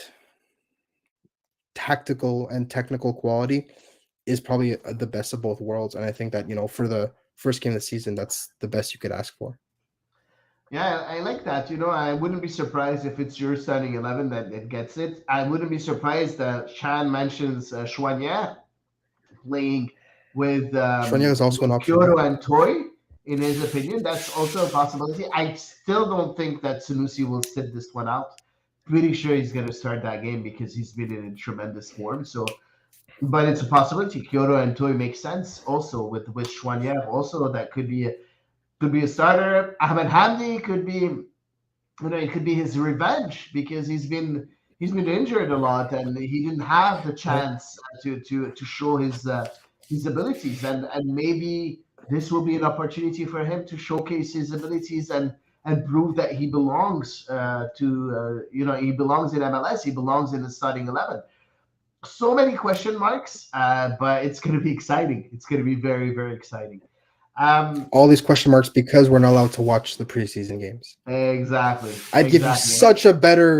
tactical and technical quality is probably the best of both worlds. And I think that, for the first game of the season, that's the best you could ask for. yeah. I like that. I wouldn't be surprised if it's your starting 11 that it gets it. I wouldn't be surprised that Chan mentions Chouanier playing Shwanya is also an with option, yeah. Kyoto and Toy. In his opinion, that's also a possibility. I still don't think that Sanusi will sit this one out. Pretty sure he's going to start that game because he's been in tremendous form. So, but it's a possibility. Kyoto and Toy make sense. Also with Chouanier, also that could be a starter. Ahmed Hamdi could be, it could be his revenge because he's been injured a lot and he didn't have the Right. chance to show his abilities, and maybe this will be an opportunity for him to showcase his abilities and prove that he belongs he belongs in MLS, he belongs in the starting 11. So many question marks, but it's going to be exciting. It's going to be very, very exciting. um All these question marks because we're not allowed to watch the preseason games. exactly, I'd give you exactly. such a better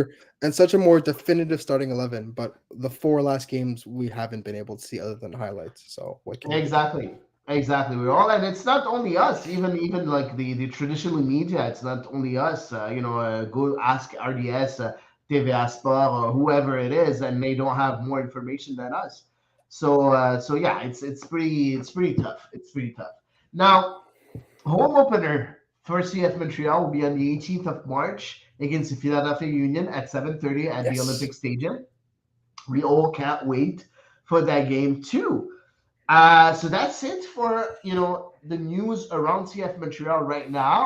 and such a more definitive starting 11, but the four last games we haven't been able to see other than highlights. So what can you do? Exactly. Exactly. We're all, and it's not only us. Even like the traditional media, it's not only us. Go ask RDS, TVA Sport, or whoever it is, and they don't have more information than us. So yeah, it's pretty tough. It's pretty tough. Now, home opener for CF Montreal will be on the 18th of March against the Philadelphia Union at 7:30 at the Yes. Olympic Stadium. We all can't wait for that game too. So that's it for the news around CF Montreal right now.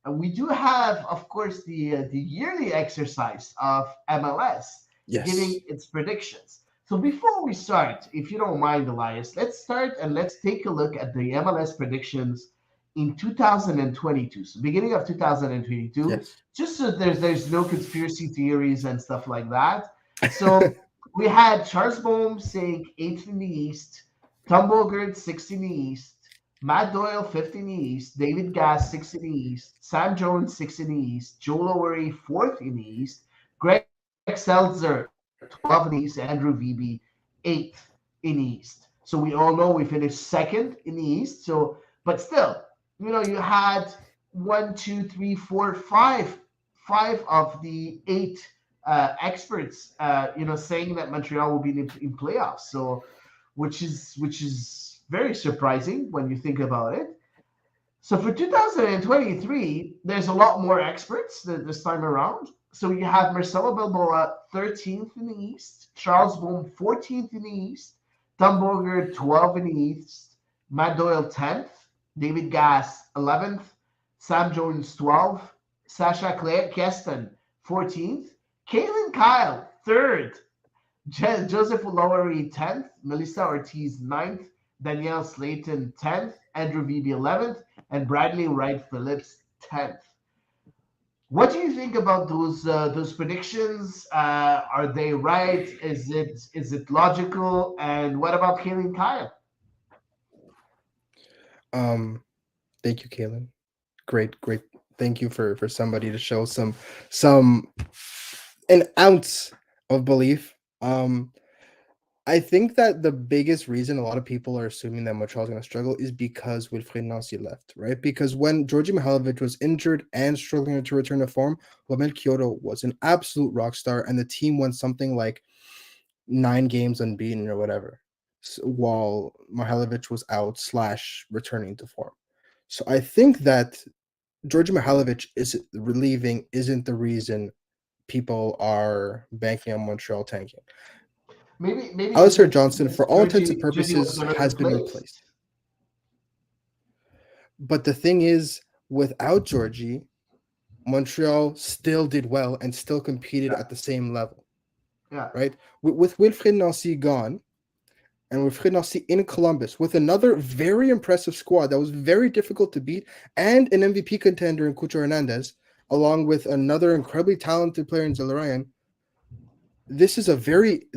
And we do have, of course, the yearly exercise of MLS Yes. giving its predictions. So before we start, if you don't mind, Elias, let's start and let's take a look at the MLS predictions in 2022. So beginning of 2022, Yes. just so there's no conspiracy theories and stuff like that. So we had Charles Bohm saying eighth in the East, Tom Bogert, 6 in the East. Matt Doyle, 5th in the East. David Gass, 6th in the East. Sam Jones, 6th in the East. Joe Lowery, 4th in the East. Greg Seltzer, 12th in the East. Andrew Vebe, 8th in the East. So we all know we finished second in the East. So, but still, you had one, two, three, four, five of the eight experts, saying that Montreal will be in playoffs. So, which is very surprising when you think about it. So for 2023, there's a lot more experts this time around. So you have Marcelo Balboa 13th in the East, Charles Bohm 14th in the East, Tom Bogert 12th in the East, Matt Doyle 10th, David Gass 11th, Sam Jones 12th, Sasha Keston 14th, Caitlin Kyle 3rd, Joseph Lowery 10th, Melissa Ortiz 9th, Danielle Slayton 10th, Andrew Vebe 11th, and Bradley Wright Phillips 10th. What do you think about those predictions? Are they right? Is it logical? And what about Kaylin Kyle? Um, Thank you, Kaylin. Great, great. Thank you for somebody to show some an ounce of belief. I think that the biggest reason a lot of people are assuming that Montreal's going to struggle is because Wilfried Nancy left, right? Because when Georgi Mihailovic was injured and struggling to return to form, Wamel Kyoto was an absolute rock star, and the team won something like 9 games unbeaten or whatever, while Mihailovic was out slash returning to form. So I think that Georgi Mihailovic is relieving isn't the reason people are banking on Montreal tanking. Maybe this Alistair is Johnston, because for all intents and Georgie was purposes, gonna has been replace. replaced. But the thing is, without Georgie, Montreal still did well and still competed Yeah, at the same level, yeah, right? With Wilfried Nancy gone and Wilfried Nancy in Columbus with another very impressive squad that was very difficult to beat and an MVP contender in Cucho Hernandez, along with another incredibly talented player in Zelarayan, this is a very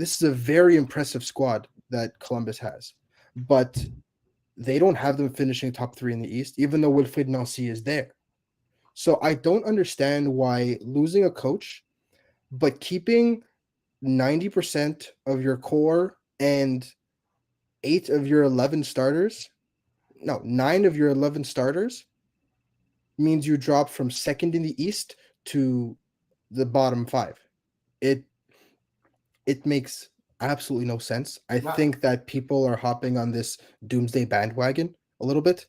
impressive squad that Columbus has. But they don't have them finishing top 3 in the East, even though Wilfried Nancy is there. So I don't understand why losing a coach, but keeping 90% of your core and 9 of your 11 starters means you drop from second in the East to the bottom 5. It it makes absolutely no sense. I yeah. think that people are hopping on this doomsday bandwagon a little bit.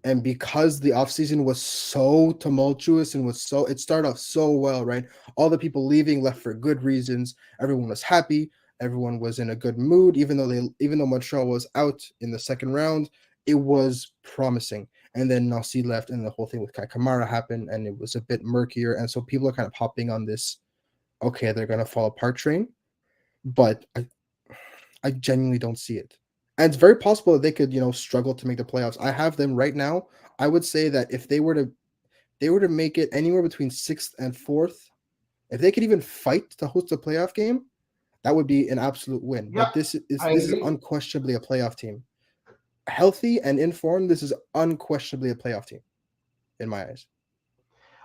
And because the offseason was so tumultuous and it started off so well, right? All the people leaving left for good reasons. Everyone was happy. Everyone was in a good mood, even though Montreal was out in the second round, it was promising. And then Nancy left, and the whole thing with Kai Kamara happened, and it was a bit murkier. And so people are kind of hopping on this, okay, they're gonna fall apart train. But I genuinely don't see it. And it's very possible that they could, struggle to make the playoffs. I have them right now. I would say that if they were to make it anywhere between 6th and 4th, if they could even fight to host a playoff game, that would be an absolute win. Yeah, But this is I this is agree. unquestionably a playoff team. Healthy and informed, this is unquestionably a playoff team in my eyes.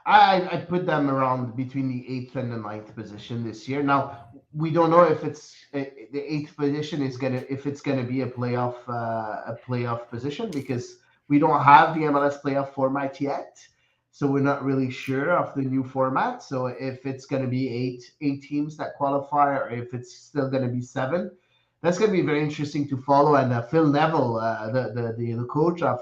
I put them around between the eighth and the ninth position this year. Now we don't know if it's the eighth position is gonna if it's gonna be a playoff position because we don't have the MLS playoff format yet, so we're not really sure of the new format. So if it's gonna be eight teams that qualify, or if it's still gonna be seven, that's gonna be very interesting to follow. And Phil Neville, the coach of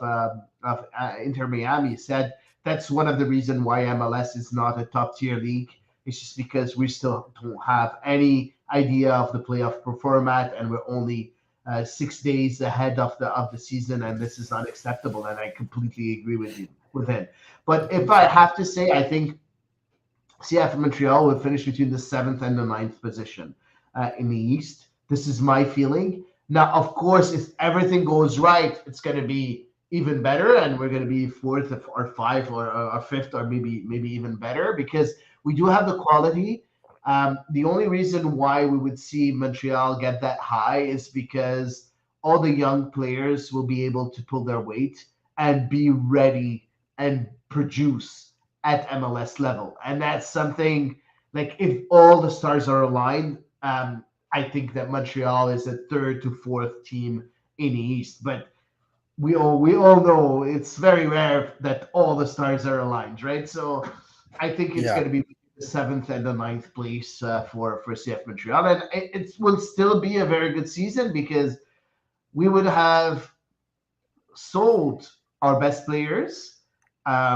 Inter Miami, said that's one of the reasons why MLS is not a top tier league. It's just because we still don't have any idea of the playoff format, and we're only 6 days ahead of the season, and this is unacceptable. And I completely agree with him. But if I have to say, I think CF Montreal will finish between the seventh and the ninth position in the East. This is my feeling. Now, of course, if everything goes right, it's going to be even better, and we're going to be fourth or five or fifth or maybe even better because we do have the quality. The only reason why we would see Montreal get that high is because all the young players will be able to pull their weight and be ready and produce at MLS level. And that's something like if all the stars are aligned, I think that Montreal is a third to fourth team in the East. But we all know it's very rare that all the stars are aligned, right? So I think it's Yeah. going to be the seventh and the ninth place for CF Montreal, and it will still be a very good season because we would have sold our best players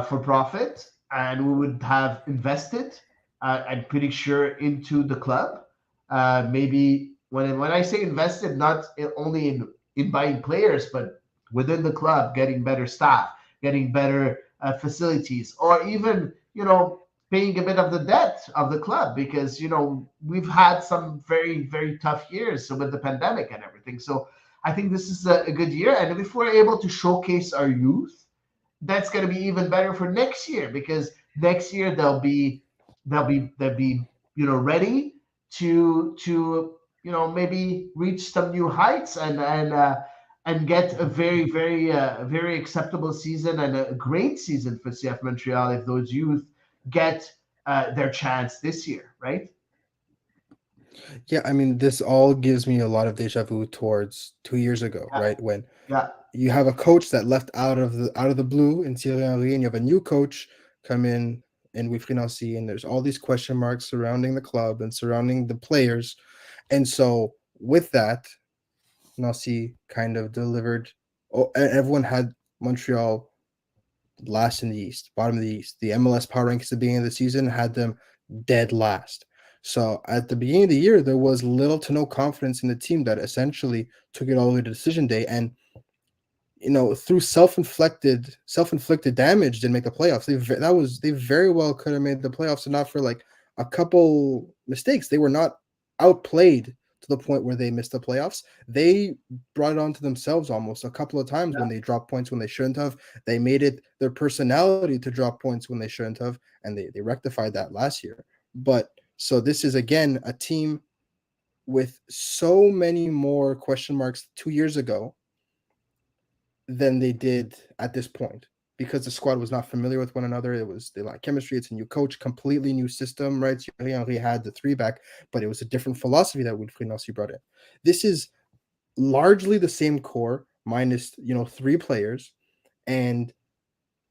for profit, and we would have invested, I'm pretty sure, into the club. Maybe when I say invested, not only in buying players, but within the club, getting better staff, getting better facilities, or even paying a bit of the debt of the club because we've had some very tough years with the pandemic and everything. So I think this is a good year. And if we're able to showcase our youth, that's going to be even better for next year because next year they'll be ready to maybe reach some new heights and get a very acceptable season and a great season for CF Montreal if those youth get their chance this year, right? Yeah, I mean, this all gives me a lot of deja vu towards 2 years ago, Yeah, right? When yeah, you have a coach that left out of the blue in Thierry Henry, and you have a new coach come in Wilfried Nancy, and there's all these question marks surrounding the club and surrounding the players. And so with that, Nancy kind of delivered. Oh, and everyone had Montreal last in the East, bottom of the East. The MLS power rankings at the beginning of the season had them dead last. So at the beginning of the year, there was little to no confidence in the team that essentially took it all the way to decision day. And through self-inflicted damage, didn't make the playoffs. They very well could have made the playoffs, and not for like a couple mistakes. They were not outplayed to the point where they missed the playoffs. They brought it on to themselves almost a couple of times when yeah. they dropped points when they shouldn't have. They made it their personality to drop points when they shouldn't have, and they rectified that last year. But so this is again a team with so many more question marks 2 years ago than they did at this point, because the squad was not familiar with one another. They lacked chemistry. It's a new coach, completely new system, right? Thierry Henry had the three back, but it was a different philosophy that Wilfried Nancy brought in. This is largely the same core, minus three players, and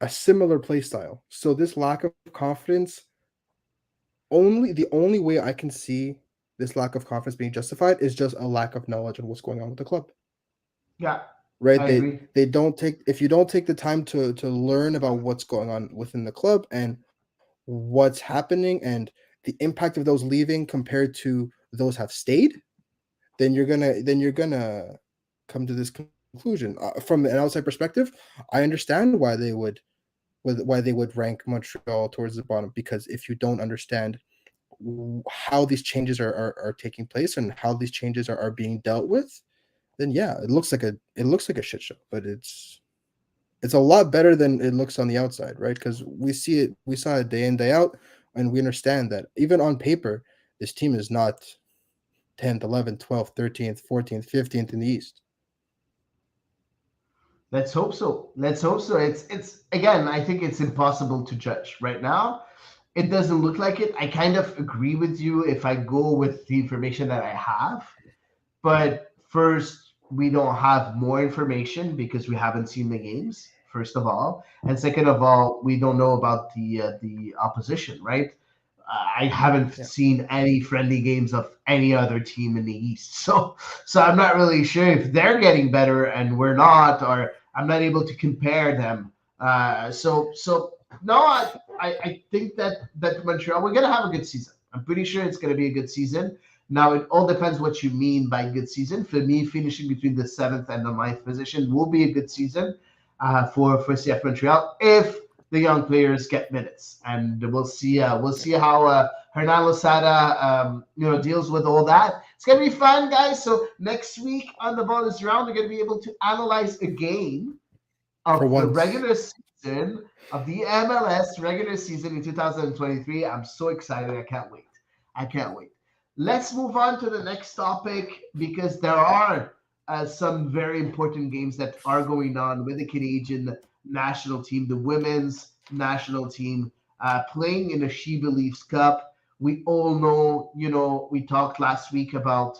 a similar play style. So this lack of confidence, the only way I can see this lack of confidence being justified is just a lack of knowledge on what's going on with the club. Yeah, Right, I they agree. they don't take if you don't take the time to learn about what's going on within the club and what's happening and the impact of those leaving compared to those have stayed, then you're gonna come to this conclusion. From an outside perspective, I understand why they would rank Montreal towards the bottom, because if you don't understand how these changes are taking place and how these changes are being dealt with, then yeah, it looks like a shit show. But it's a lot better than it looks on the outside, right? Because we saw it day in, day out, and we understand that even on paper, this team is not 10th, 11th, 12th, 13th, 14th, 15th in the East. Let's hope so. Let's hope so. It's again, I think it's impossible to judge right now. It doesn't look like it. I kind of agree with you if I go with the information that I have. But first, we don't have more information because we haven't seen the games, first of all. And second of all, we don't know about the opposition, right? I haven't Yeah. seen any friendly games of any other team in the East. So I'm not really sure if they're getting better and we're not, or I'm not able to compare them. So no, I think that Montreal, we're gonna have a good season. I'm pretty sure it's gonna be a good season. Now it all depends what you mean by good season. For me, finishing between the seventh and the ninth position will be a good season for CF Montreal if the young players get minutes, and we'll see how Hernan Losada deals with all that. It's gonna be fun, guys. So next week on the bonus round, we're gonna be able to analyze a game For of the once. regular season of the MLS regular season in 2023. I'm so excited. I can't wait. I can't wait. Let's move on to the next topic because there are some very important games that are going on with the Canadian national team, the women's national team, playing in the She Believes Cup. We all know, we talked last week about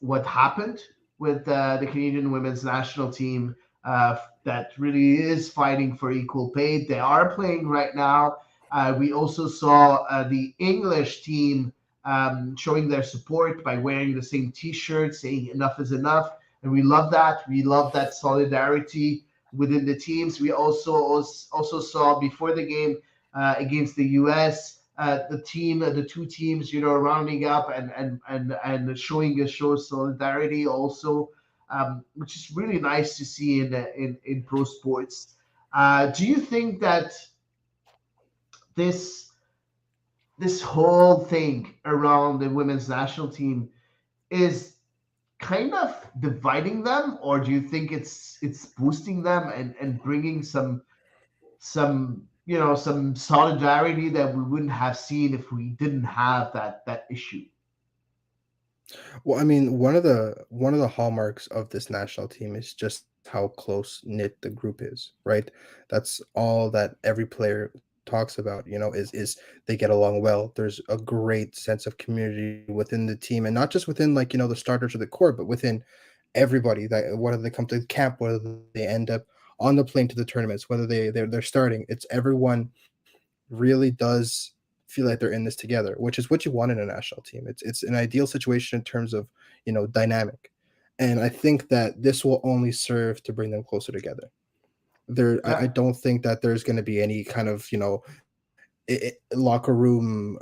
what happened with the Canadian women's national team that really is fighting for equal pay. They are playing right now. We also saw the English team showing their support by wearing the same T-shirt, saying "Enough is enough," and we love that. We love that solidarity within the teams. We also saw before the game against the U.S. The two teams, rounding up and showing a show of solidarity also, which is really nice to see in pro sports. Do you think that this this whole thing around the women's national team is kind of dividing them, or do you think it's boosting them and bringing some solidarity that we wouldn't have seen if we didn't have that issue? Well, I mean, one of the hallmarks of this national team is just how close knit the group is, right? That's all that every player talks about, is they get along well. There's a great sense of community within the team, and not just within, like, the starters or the core, but within everybody. That whether they come to camp, whether they end up on the plane to the tournaments, whether they're starting, it's everyone really does feel like they're in this together, which is what you want in a national team. It's an ideal situation in terms of, dynamic. And I think that this will only serve to bring them closer together. I Yeah, don't think that there's going to be any kind of, locker room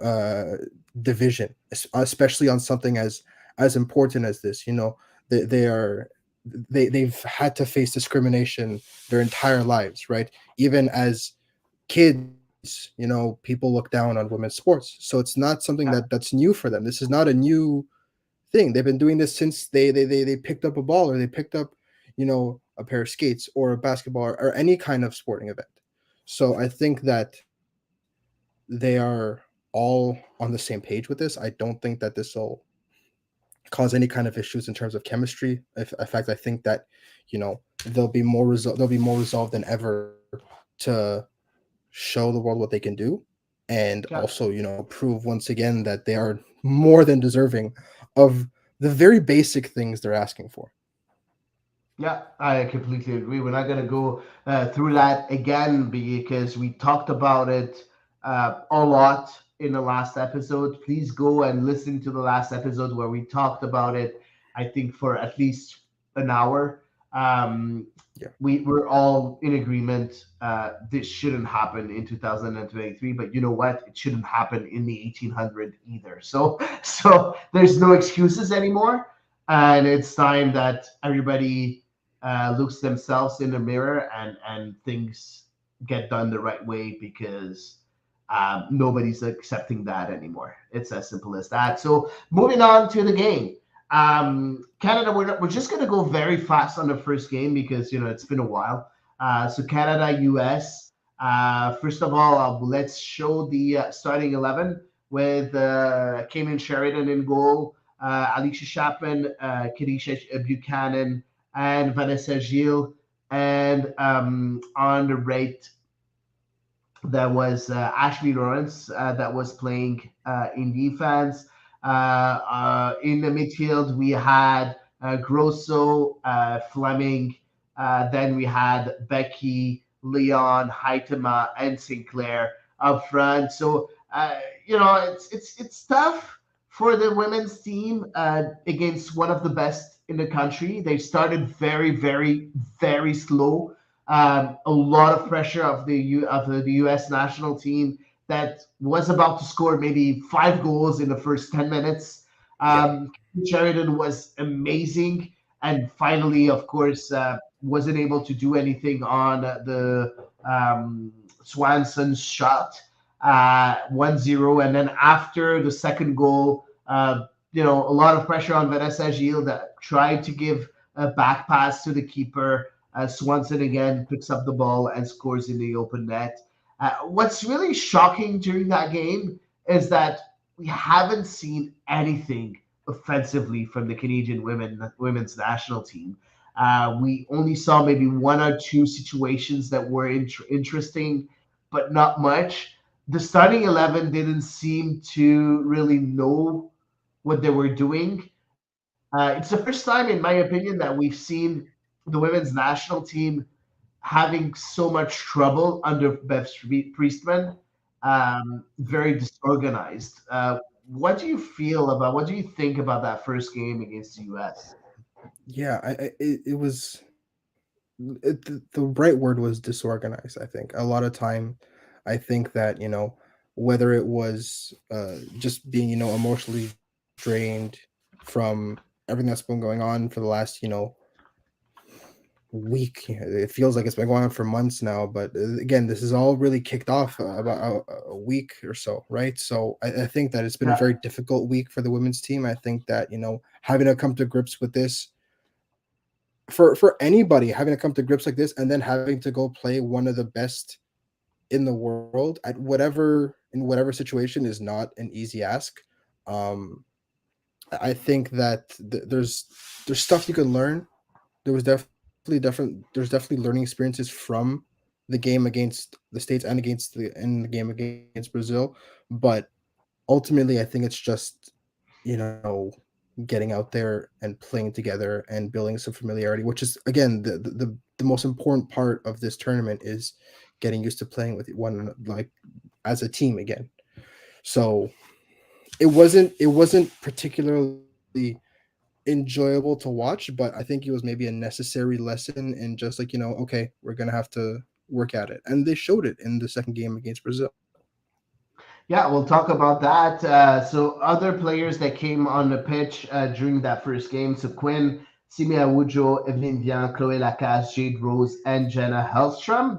division, especially on something as important as this. They are they've had to face discrimination their entire lives, right? Even as kids, people look down on women's sports. So it's not something that's yeah, new for them. This is not a new thing. They've been doing this since they picked up a ball, or they picked up, a pair of skates or a basketball, or any kind of sporting event. So I think that they are all on the same page with this. I don't think that this will cause any kind of issues in terms of chemistry. In fact, I think that, they'll be more resolved than ever to show the world what they can do, and yeah. also, prove once again that they are more than deserving of the very basic things they're asking for. Yeah, I completely agree. We're not going to go through that again because we talked about it a lot in the last episode. Please go and listen to the last episode where we talked about it, I think, for at least an hour. Um, Yeah. we're all in agreement. This shouldn't happen in 2023, but you know what? It shouldn't happen in the 1800 either. So there's no excuses anymore, and it's time that everybody looks themselves in the mirror and things get done the right way because nobody's accepting that anymore. It's as simple as that. So moving on to the game. Canada, we're just going to go very fast on the first game because, it's been a while. So Canada, US. First of all, let's show the starting 11 with Cayman Sheridan in goal, Alicia Chapman, Kadisha Buchanan, and Vanessa Gilles. And on the right, there was Ashley Lawrence that was playing in defense. In the midfield, we had Grosso, Fleming. Then we had Becky, Leon, Haitema, and Sinclair up front. So it's tough for the women's team against one of the best in the country. They started very, very, very slow. A lot of pressure of the U.S. national team that was about to score maybe 5 goals in the first 10 minutes. Yeah. Sheridan was amazing, and finally, of course, wasn't able to do anything on the Swanson's shot, 1-0. And then after the second goal, a lot of pressure on Vanessa Gilles that tried to give a back pass to the keeper. Swanson again picks up the ball and scores in the open net. What's really shocking during that game is that we haven't seen anything offensively from the Canadian women's national team. We only saw maybe one or two situations that were interesting, but not much. The starting 11 didn't seem to really know what they were doing. It's the first time, in my opinion, that we've seen the women's national team having so much trouble under Bev Priestman, very disorganized. What do you think about that first game against the US? Yeah, it was the right word was disorganized. I think a lot of time, I think that, whether it was just being, emotionally drained from everything that's been going on for the last, week. It feels like it's been going on for months now, but again, this is all really kicked off about a week or so, right? So I think that it's been a Yeah, very difficult week for the women's team. I think that, having to come to grips with this, for anybody, having to come to grips like this, and then having to go play one of the best in the world at whatever situation, is not an easy ask. um I think that there's stuff you can learn. There's definitely learning experiences from this the game against the States and against the game against Brazil, but ultimately I think it's just, you know, getting out there and playing together and building some familiarity, which is again the most important part of this tournament is getting used to playing with one, like, as a team again. So it wasn't particularly enjoyable to watch, but I think it was maybe a necessary lesson in just, like, okay, we're gonna have to work at it, and they showed it in the second game against Brazil. Yeah, we'll talk about that. So other players that came on the pitch during that first game. So Quinn, Simi Awujo, Evelyn Vian, Chloe Lacasse, Jade Rose, and Jenna Hellstrom.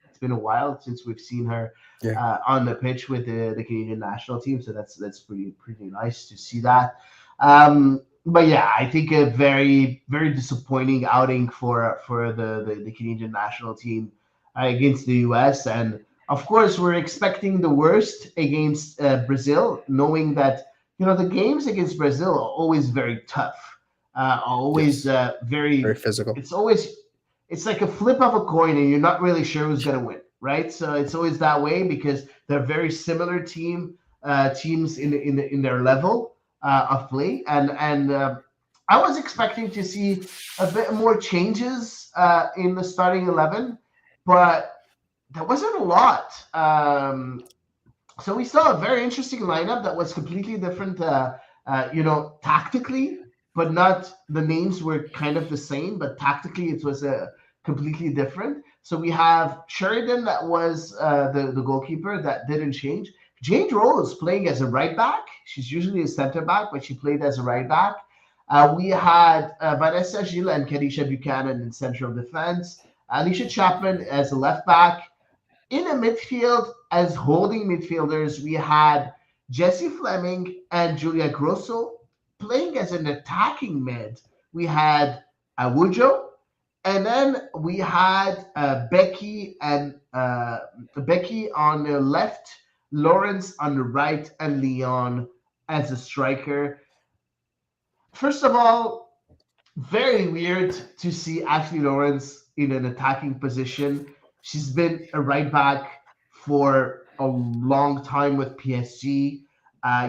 It's been a while since we've seen her Yeah. on the pitch with the Canadian national team. So that's pretty nice to see that. But yeah, I think a very disappointing outing for the Canadian national team against the US. And of course, we're expecting the worst against Brazil, knowing that the games against Brazil are always very tough, always Yes. Very very. physical. It's always it's like a flip of a coin, and you're not really sure who's going to win, right? So it's always that way because they're very similar teams in their level of play, and I was expecting to see a bit more changes in the starting 11, but there wasn't a lot. So we saw a very interesting lineup that was completely different, tactically, but not the names were kind of the same, but tactically it was completely different. So we have Sheridan, that was the goalkeeper, that didn't change. Jade Rose playing as a right back. She's usually a center back, but she played as a right back. We had Vanessa Gilles and Kadisha Buchanan in central defense. Alicia Chapman as a left back. In the midfield, as holding midfielders, we had Jesse Fleming and Julia Grosso. Playing as an attacking mid, we had Awujo, and then we had Becky on the left, Lawrence on the right, and Leon as a striker. First of all, very weird to see Ashley Lawrence in an attacking position. She's been a right back for a long time with PSG.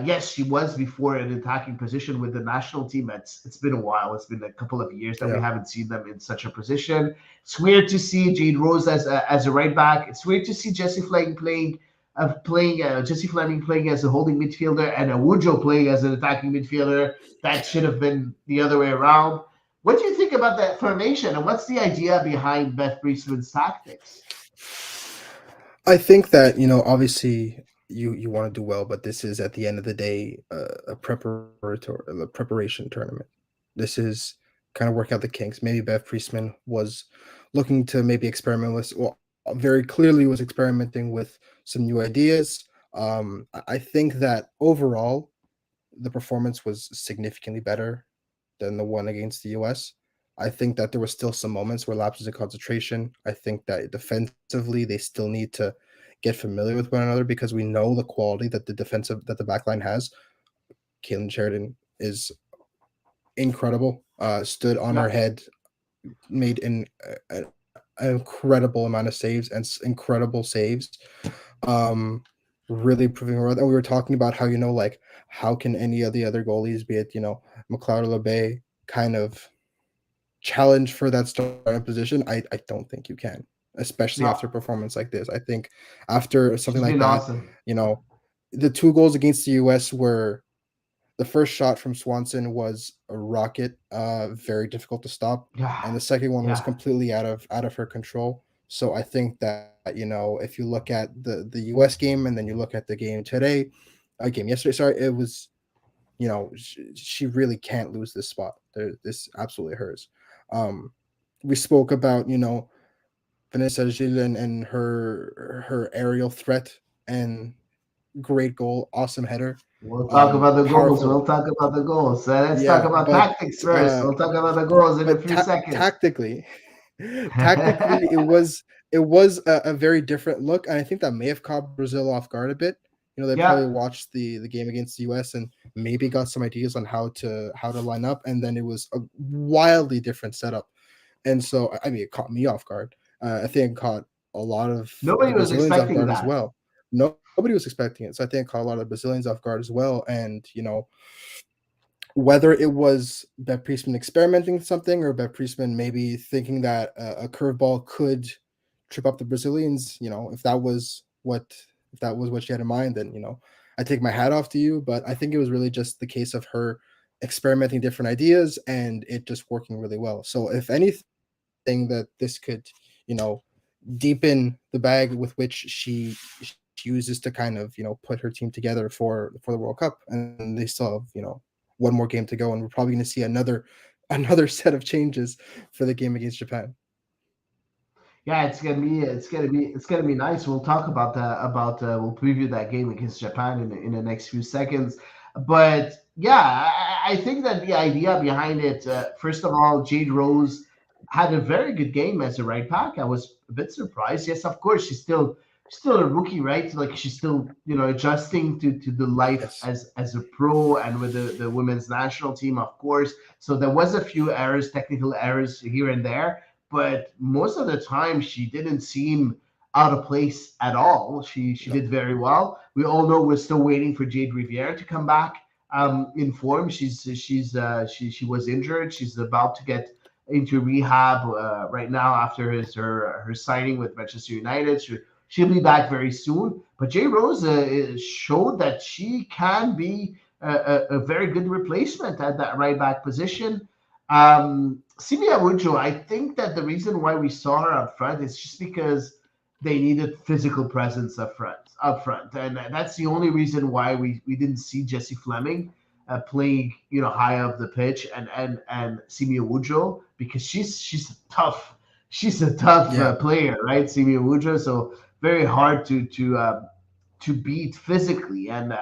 Yes, she was before in an attacking position with the national team. It's been a while. It's been a couple of years that we Yeah. haven't seen them in such a position. It's weird to see Jade Rose as a right back. It's weird to see Jesse Fleming playing as a holding midfielder and Awujo playing as an attacking midfielder. That should have been the other way around. What do you think about that formation, and what's the idea behind Beth Priestman's tactics? I think that, obviously you want to do well, but this is at the end of the day a preparation tournament. This is kind of work out the kinks. Maybe Bev Priestman was looking to maybe experiment with, well, very clearly was experimenting with some new ideas. I think that overall the performance was significantly better than the one against the US. I think that there were still some moments where lapses of concentration. I think that defensively they still need to get familiar with one another because we know the quality that the backline has. Caitlin Sheridan is incredible. Stood on her Yeah, head, made an incredible amount of saves and incredible saves. Um, really proving her. And we were talking about how, like, how can any of the other goalies, be it McLeod or LeBay, kind of challenge for that starting position? I don't think you can, especially after a no, performance like this. I think after something she's like been that, awesome. you know, the two goals against the US were, the first shot from Swanson was a rocket, very difficult to stop, Yeah, and the second one was yeah. completely out of her control. So I think that, if you look at the US game and then you look at the game today, game yesterday, sorry, it was, she really can't lose this spot. This absolutely hers. Um, we spoke about, Vanessa Gilles and her aerial threat and great goal, awesome header, We'll talk about the goals. powerful. We'll talk about the goals. Let's talk Yeah, about but tactics first. We'll talk about the goals in a few seconds. tactically, tactically, it was a very different look, and I think that may have caught Brazil off guard a bit. They probably Yeah, watched the game against the US and maybe got some ideas on how to line up, and then it was a wildly different setup. And so, I mean, it caught me off guard. I think it caught a lot of Nobody the was Brazilians off expecting guard as that. well. Nobody was expecting it. So I think it caught a lot of Brazilians off guard as well. And, whether it was Bev Priestman experimenting with something or Bev Priestman maybe thinking that a curveball could trip up the Brazilians, if that was what she had in mind, then I take my hat off to you. But I think it was really just the case of her experimenting different ideas and it just working really well. So if anything that this could, deepen the bag with which she uses to kind of put her team together for the World Cup, and they still have one more game to go, and we're probably going to see another set of changes for the game against Japan. Yeah, it's gonna be nice. We'll talk about that. We'll preview that game against Japan in the next few seconds. But yeah, I think that the idea behind it, first of all, Jade Rose had a very good game as a right back. I was a bit surprised. Yes, of course, she's still a rookie, right? Like she's still adjusting to the life Yes. as a pro and with the women's national team, of course. So there was a few errors, technical errors here and there, but most of the time she didn't seem out of place at all. She No. did very well. We all know we're still waiting for Jade Riviere to come back in form. She was injured. She's about to get into rehab right now after her signing with Manchester United. She'll be back very soon. But Jay Rose showed that she can be a very good replacement at that right back position. Simi Awujo, I think that the reason why we saw her up front is just because they needed physical presence up front, and that's the only reason why we didn't see Jessie Fleming playing high up the pitch and Simi Awujo, because she's a tough Yeah. player, right? Simi Awujo, so very hard to beat physically, and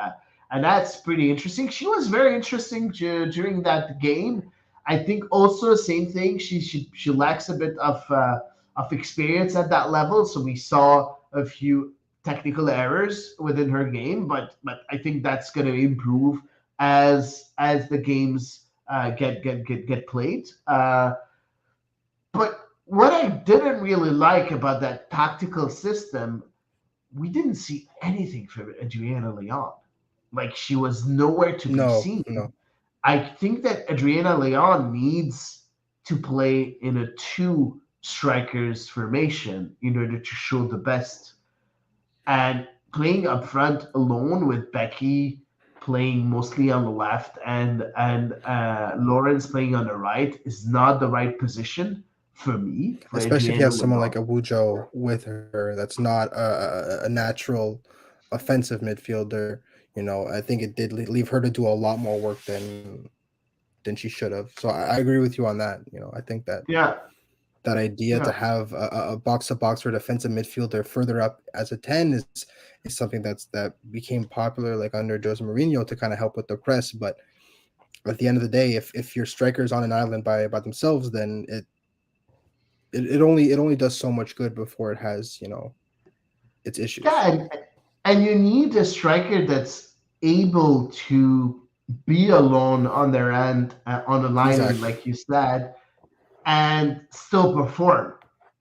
that's pretty interesting. She was very interesting during that game. I think also same thing. She lacks a bit of experience at that level, so we saw a few technical errors within her game, but I think that's going to improve as the games get played. But what I didn't really like about that tactical system, we didn't see anything from Adriana Leon. Like she was nowhere to be No. seen. No. I think that Adriana Leon needs to play in a two strikers formation in order to show the best. And playing up front alone with Becky playing mostly on the left and Lawrence playing on the right is not the right position for me, for Especially if you Adriana have someone Leon. like Awujo with her, that's not a natural offensive midfielder. I think it did leave her to do a lot more work than she should have. So I agree with you on that. I think that Yeah, that idea to yeah. have a box-to-box or defensive midfielder further up as a 10 is something that became popular like under Jose Mourinho to kind of help with the press. But at the end of the day, if your striker's on an island by themselves, then it only does so much good before it has its issues. Yeah, and you need a striker that's able to be alone on their end, on an island, Exactly. like you said, and still perform.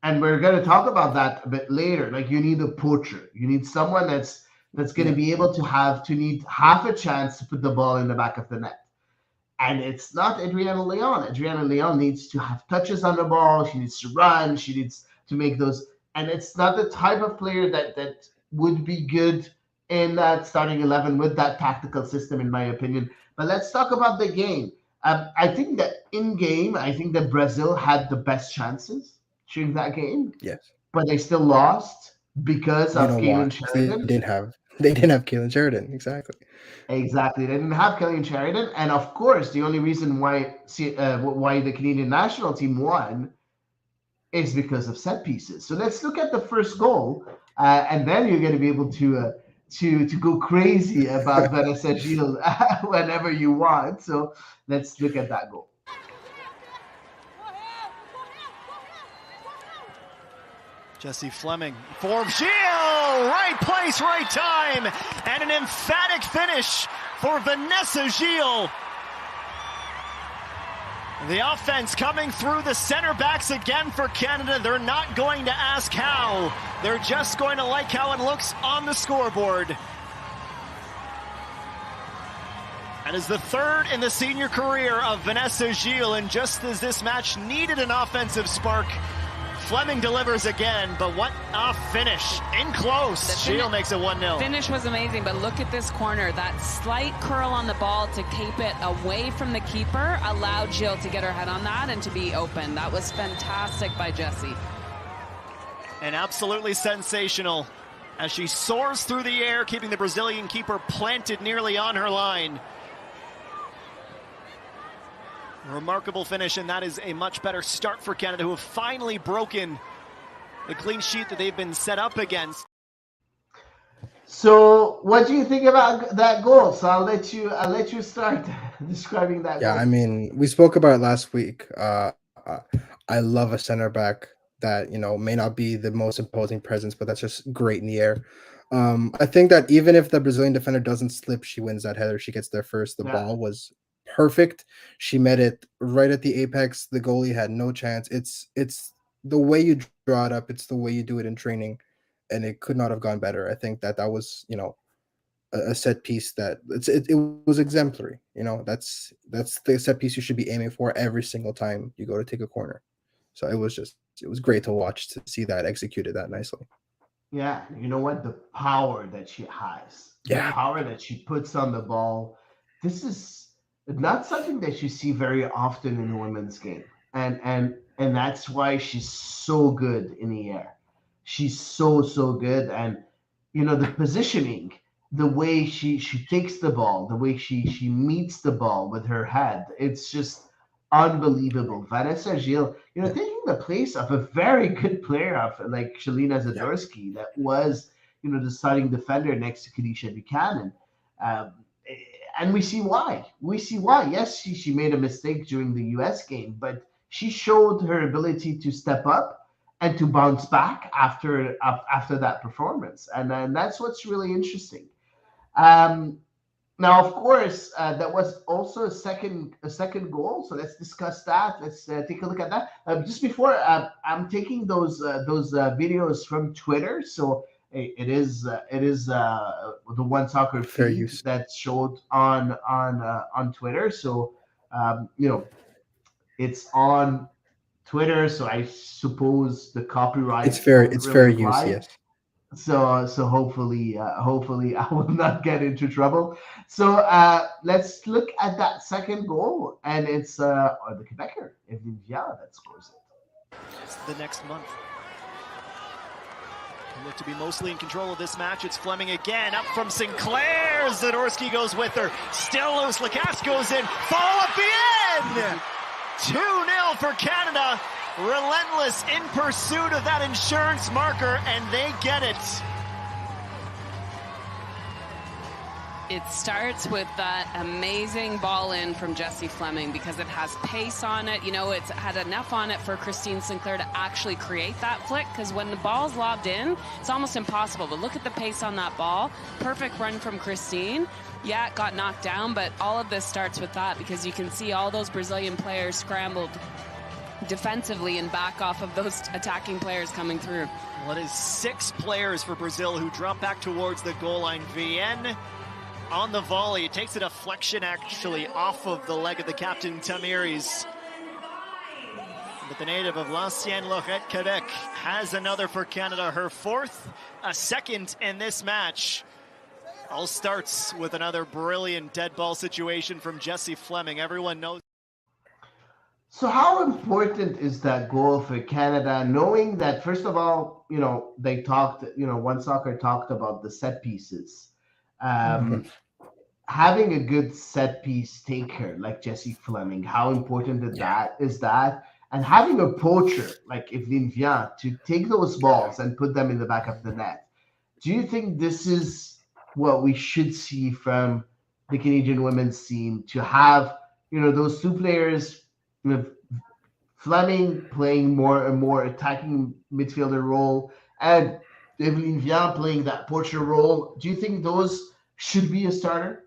And we're going to talk about that a bit later. Like you need a poacher. You need someone that's going to Yeah. be able to need half a chance to put the ball in the back of the net. And it's not Adriana Leon. Adriana Leon needs to have touches on the ball. She needs to run. She needs to make those. And it's not the type of player that would be good in that starting 11 with that tactical system, in my opinion. But let's talk about the game. I think that in game, I think that Brazil had the best chances during that game, Yes. but they still lost because You of know Kaylin why? Because Sheridan. they didn't have Kaylin Sheridan. Exactly. Exactly. They didn't have Kelly and Sheridan. And of course, the only reason why the Canadian national team won is because of set pieces. So let's look at the first goal, and then you're going to be able to go crazy about Vanessa Gilles whenever you want. So let's look at that goal. Jessie Fleming for Gilles, right place, right time, and an emphatic finish for Vanessa Gilles. The offense coming through the center backs again for Canada. They're not going to ask how. They're just going to like how it looks on the scoreboard. That is the third in the senior career of Vanessa Gilles, and just as this match needed an offensive spark, Fleming delivers again, but what a finish. In close, Gilles makes it 1-0. Finish was amazing, but look at this corner. That slight curl on the ball to keep it away from the keeper allowed Gilles to get her head on that and to be open. That was fantastic by Jessie. And absolutely sensational as she soars through the air, keeping the Brazilian keeper planted nearly on her line. Remarkable finish, and that is a much better start for Canada, who have finally broken the clean sheet that they've been set up against. So, what do you think about that goal? So I'll let you start describing that. Yeah, goal. I mean, we spoke about it last week. I love a center back that may not be the most imposing presence, but that's just great in the air. I think that even if the Brazilian defender doesn't slip, she wins that header. She gets there first. The ball was perfect. She met it right at the apex. The goalie had no chance. It's the way you draw it up. It's the way you do it in training, and it could not have gone better. I think that was a set piece that it was exemplary. That's the set piece you should be aiming for every single time you go to take a corner. So it was great to watch, to see that executed that nicely. Yeah, you know what? The power that she has, the power that she puts on the ball. This is not something that you see very often in the women's game, and that's why she's so good in the air. She's so good, and the positioning, the way she takes the ball, the way she meets the ball with her head, it's just unbelievable. Vanessa Gilles, taking the place of a very good player of like Shelina Zadorsky, that was the starting defender next to Kadisha Buchanan. And we see why. Yes, she made a mistake during the U.S. game, but she showed her ability to step up and to bounce back after that performance, and that's what's really interesting. Now, of course, that was also a second goal. So let's discuss that. Let's take a look at that. Just before, I'm taking those videos from Twitter. So it is the One Soccer feed that showed on Twitter. So it's on Twitter. So I suppose the copyright it's fair use, yes. So hopefully I will not get into trouble. So let's look at that second goal, and it's the Quebecer, Evelyne Viard, that scores it. It's the next month. They look to be mostly in control of this match. It's Fleming again, up from Sinclair. Zadorsky goes with her. Still loose. Lacasse goes in. Fall at the end! 2-0 for Canada. Relentless in pursuit of that insurance marker, and they get it. It starts with that amazing ball in from Jessie Fleming because it has pace on it. It's had enough on it for Christine Sinclair to actually create that flick, because when the ball's lobbed in, it's almost impossible. But look at the pace on that ball. Perfect run from Christine. Yeah, it got knocked down, but all of this starts with that, because you can see all those Brazilian players scrambled defensively and back off of those attacking players coming through. Well, it is 6 players for Brazil who drop back towards the goal line. Vienne on the volley. It takes a deflection actually off of the leg of the captain, Tamiris. But the native of L'Ancienne Lorette, Quebec, has another for Canada, her 4th, a second in this match. All starts with another brilliant dead ball situation from Jessie Fleming. Everyone knows. So how important is that goal for Canada, knowing that, first of all, they talked, One Soccer talked about the set pieces. Having a good set piece taker like Jessie Fleming, how important is that? And having a poacher like Evelyne Viard to take those balls and put them in the back of the net. Do you think this is what we should see from the Canadian women's team, to have, those two players, Fleming playing more and more attacking midfielder role, and Evelyne Viard playing that poacher role? Do you think those should be a starter?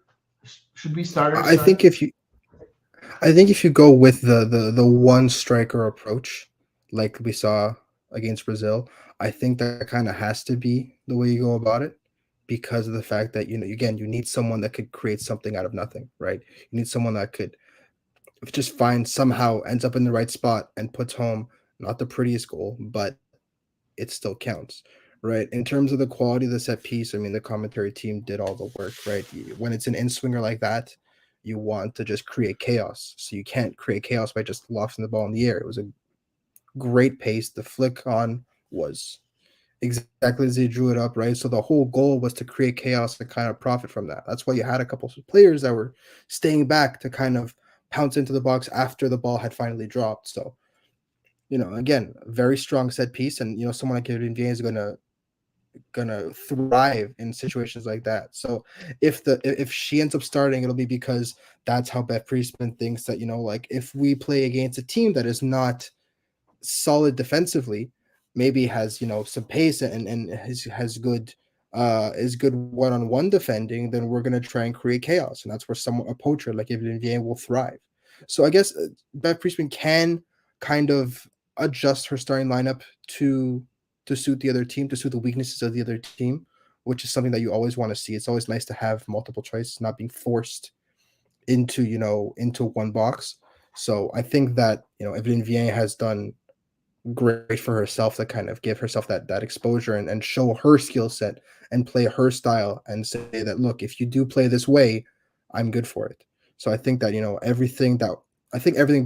Should be starters? I think if you go with the one striker approach, like we saw against Brazil, I think that kind of has to be the way you go about it, because of the fact that again you need someone that could create something out of nothing, right? You need someone that could just find somehow ends up in the right spot and puts home not the prettiest goal, but it still counts, right? In terms of the quality of the set piece, I mean, the commentary team did all the work, right? When it's an in swinger like that, you want to just create chaos. So you can't create chaos by just lofting the ball in the air. It was a great pace. The flick on was exactly as he drew it up, right? So the whole goal was to create chaos and kind of profit from that. That's why you had a couple of players that were staying back to kind of pounce into the box after the ball had finally dropped. So, again, very strong set piece, and someone like Kevin Gaines is gonna thrive in situations like that. So if she ends up starting, it'll be because that's how Beth Priestman thinks that like if we play against a team that is not solid defensively, maybe has some pace and has good is good one-on-one defending, then we're gonna try and create chaos, and that's where someone a poacher like Evelyn Vienne will thrive. So I guess Beth Priestman can kind of adjust her starting lineup to suit the other team, to suit the weaknesses of the other team, which is something that you always want to see. It's always nice to have multiple choices, not being forced into into one box. So I think that Evelyn Vienne has done great for herself to kind of give herself that exposure and show her skill set and play her style and say that, look, if you do play this way, I'm good for it. So I think that everything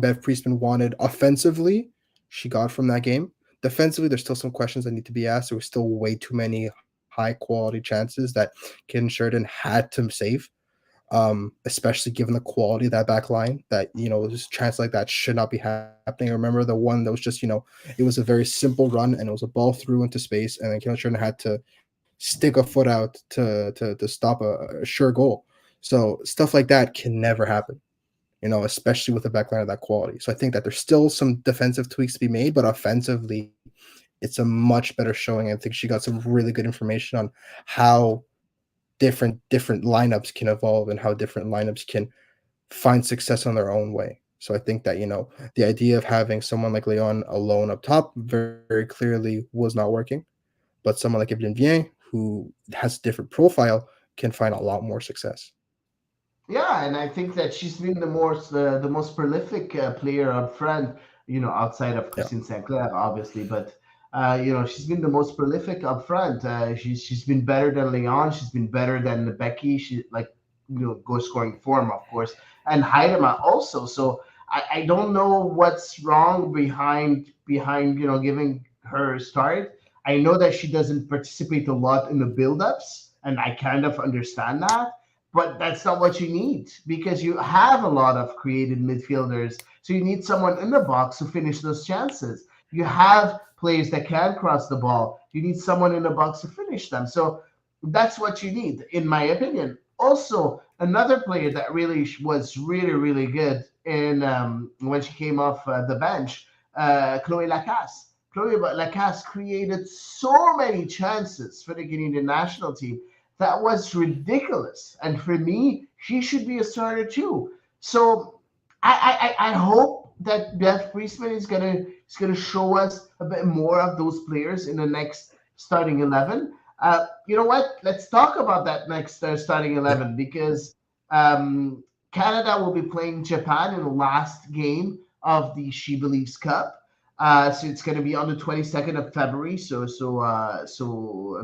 Bev Priestman wanted offensively, she got from that game. Defensively, there's still some questions that need to be asked. There was still way too many high quality chances that Ken Sheridan had to save, especially given the quality of that back line, that just chance like that should not be happening. I remember the one that was just it was a very simple run, and it was a ball through into space, and then Kalen Sheridan had to stick a foot out to stop a sure goal. So stuff like that can never happen, especially with a back line of that quality. So I think that there's still some defensive tweaks to be made, but offensively it's a much better showing. I think she got some really good information on how different lineups can evolve and how different lineups can find success on their own way. So I think that the idea of having someone like Leon alone up top very clearly was not working, but someone like Ibn Vienne, who has a different profile, can find a lot more success. Yeah, and I think that she's been the most prolific player up front, outside of Yeah, Christine Sinclair, obviously, but she's been the most prolific up front. She's been better than Leon. She's been better than Becky. She like goal scoring form, of course, and Heidema also. So I don't know what's wrong behind giving her a start. I know that she doesn't participate a lot in the build-ups, and I kind of understand that, but that's not what you need because you have a lot of creative midfielders. So you need someone in the box to finish those chances. You have players that can cross the ball. You need someone in the box to finish them. So that's what you need, in my opinion. Also, another player that really was really, really good in when she came off the bench, Chloe Lacasse. Chloe Lacasse created so many chances for the Canadian national team that was ridiculous. And for me, she should be a starter too. So I hope that Beth Priestman is gonna show us a bit more of those players in the next starting 11. You know what? Let's talk about that next starting yeah, 11 because um, Canada will be playing Japan in the last game of the She Believes Cup. So it's going to be on the 22nd of February. So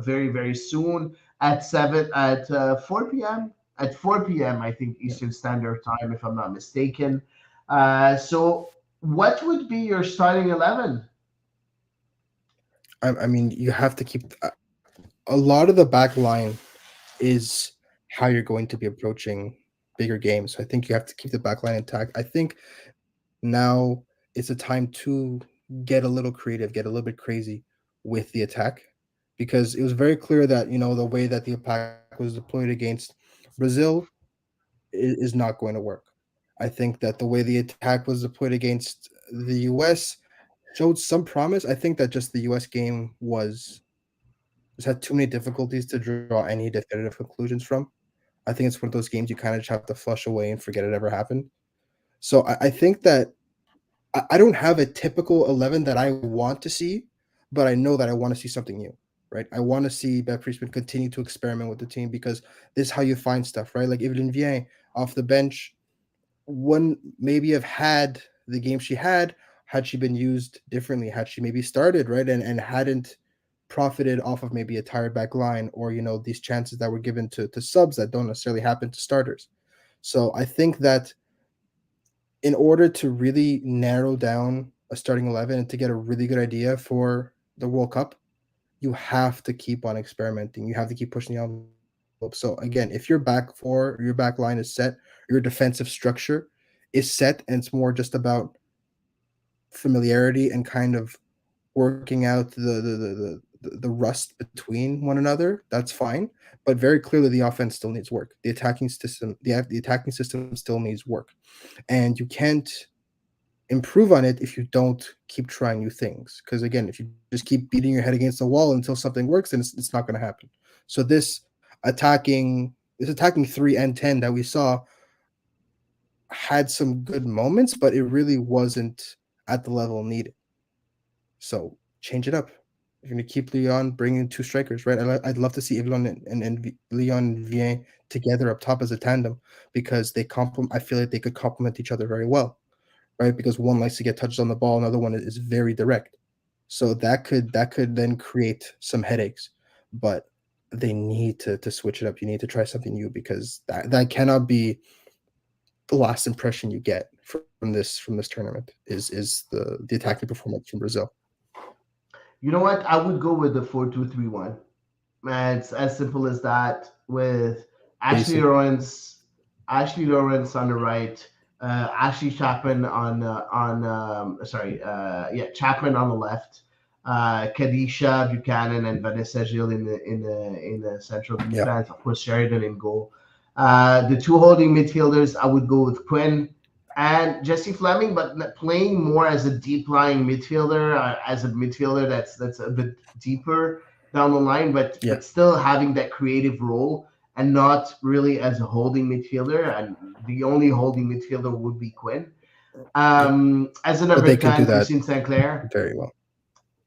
very very soon at 4 p.m. At 4 p.m. I think yeah. Eastern Standard Time, if I'm not mistaken. So what would be your starting 11? I mean, you have to keep a lot of the back line is how you're going to be approaching bigger games. So I think you have to keep the back line intact. I think now it's a time to get a little creative, get a little bit crazy with the attack, because it was very clear that the way that the attack was deployed against Brazil is not going to work. I think that the way the attack was deployed against the US showed some promise. I think that just the US game was just had too many difficulties to draw any definitive conclusions from. I think it's one of those games you kind of just have to flush away and forget it ever happened. So I think that I don't have a typical 11 that I want to see, but I know that I want to see something new, right? I want to see Beth Priestman continue to experiment with the team because this is how you find stuff, right? Like Evelyn Viens off the bench wouldn't maybe have had the game she had she been used differently, had she maybe started, right? And hadn't profited off of maybe a tired back line or, these chances that were given to subs that don't necessarily happen to starters. So I think that in order to really narrow down a starting 11 and to get a really good idea for the World Cup, you have to keep on experimenting. You have to keep pushing the envelope. So again, if your back four, your back line is set, your defensive structure is set, and it's more just about familiarity and kind of working out the rust between one another, that's fine. But very clearly, the offense still needs work. The attacking system still needs work, and you can't improve on it if you don't keep trying new things. Because again, if you just keep beating your head against the wall until something works, then it's not going to happen. So this attacking 3 and 10 that we saw had some good moments, but it really wasn't at the level needed. So change it up. You're going to keep Leon, bring in 2 strikers, right? I'd love to see Evelyn and Leon Vien together up top as a tandem because I feel like they could complement each other very well, right? Because one likes to get touches on the ball, another one is very direct. So that could then create some headaches. But they need to switch it up. You need to try something new because that cannot be the last impression you get from this tournament is the attacking performance from Brazil. You know what? I would go with the 4-2-3-1. It's as simple as that. With Ashley Basic. Lawrence on the right, Ashley Chapman Chapman on the left, Kadisha Buchanan and Vanessa Gilles in the central defense. Of course, Sheridan in goal. The 2 holding midfielders, I would go with Quinn and Jessie Fleming, but playing more as a deep lying midfielder, as a midfielder that's a bit deeper down the line, but still having that creative role and not really as a holding midfielder. And the only holding midfielder would be Quinn. As a number 10, Christine Sinclair. Very well.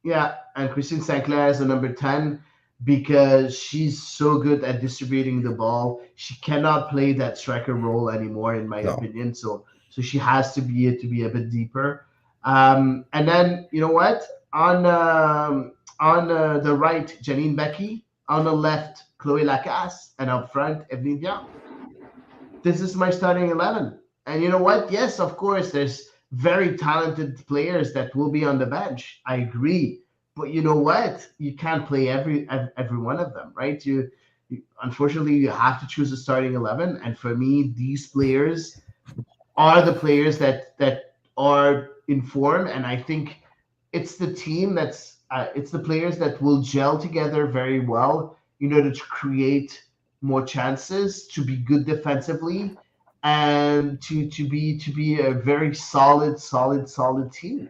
Yeah, and Christine Sinclair as a number 10 because she's so good at distributing the ball. She cannot play that striker role anymore, in my opinion. So she has to be a bit deeper. And then you know what? On the right, Janine Becky. On the left, Chloe Lacasse, and up front, Evelyn Vian. This is my starting 11. And you know what? Yes, of course, there's very talented players that will be on the bench. I agree. But you know what? You can't play every one of them, right? Unfortunately, you have to choose a starting 11. And for me, these players are the players that are in form. And I think it's the team it's the players that will gel together very well in order to create more chances, to be good defensively, and to be a very solid team.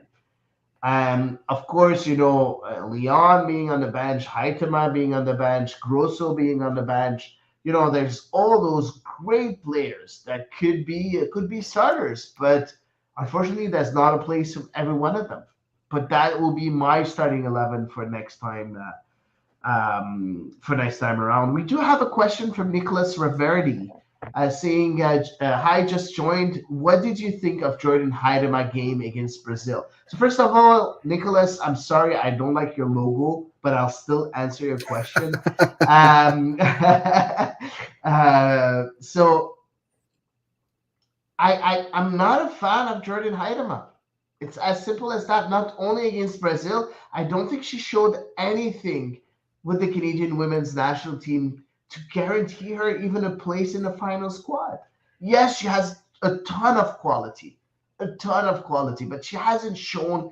Of course, Leon being on the bench, Haitama being on the bench, Grosso being on the bench. There's all those great players that could be starters, but unfortunately, there's not a place for every one of them. But that will be my starting 11 for next time. For next time around, we do have a question from Nicholas Reverdy, saying, "Hi, just joined. What did you think of Jordan Haidema game against Brazil?" So first of all, Nicholas, I'm sorry I don't like your logo, but I'll still answer your question. So I'm not a fan of Jordan Haidema. It's as simple as that. Not only against Brazil, I don't think she showed anything with the Canadian women's national team to guarantee her even a place in the final squad. Yes, she has a ton of quality, but she hasn't shown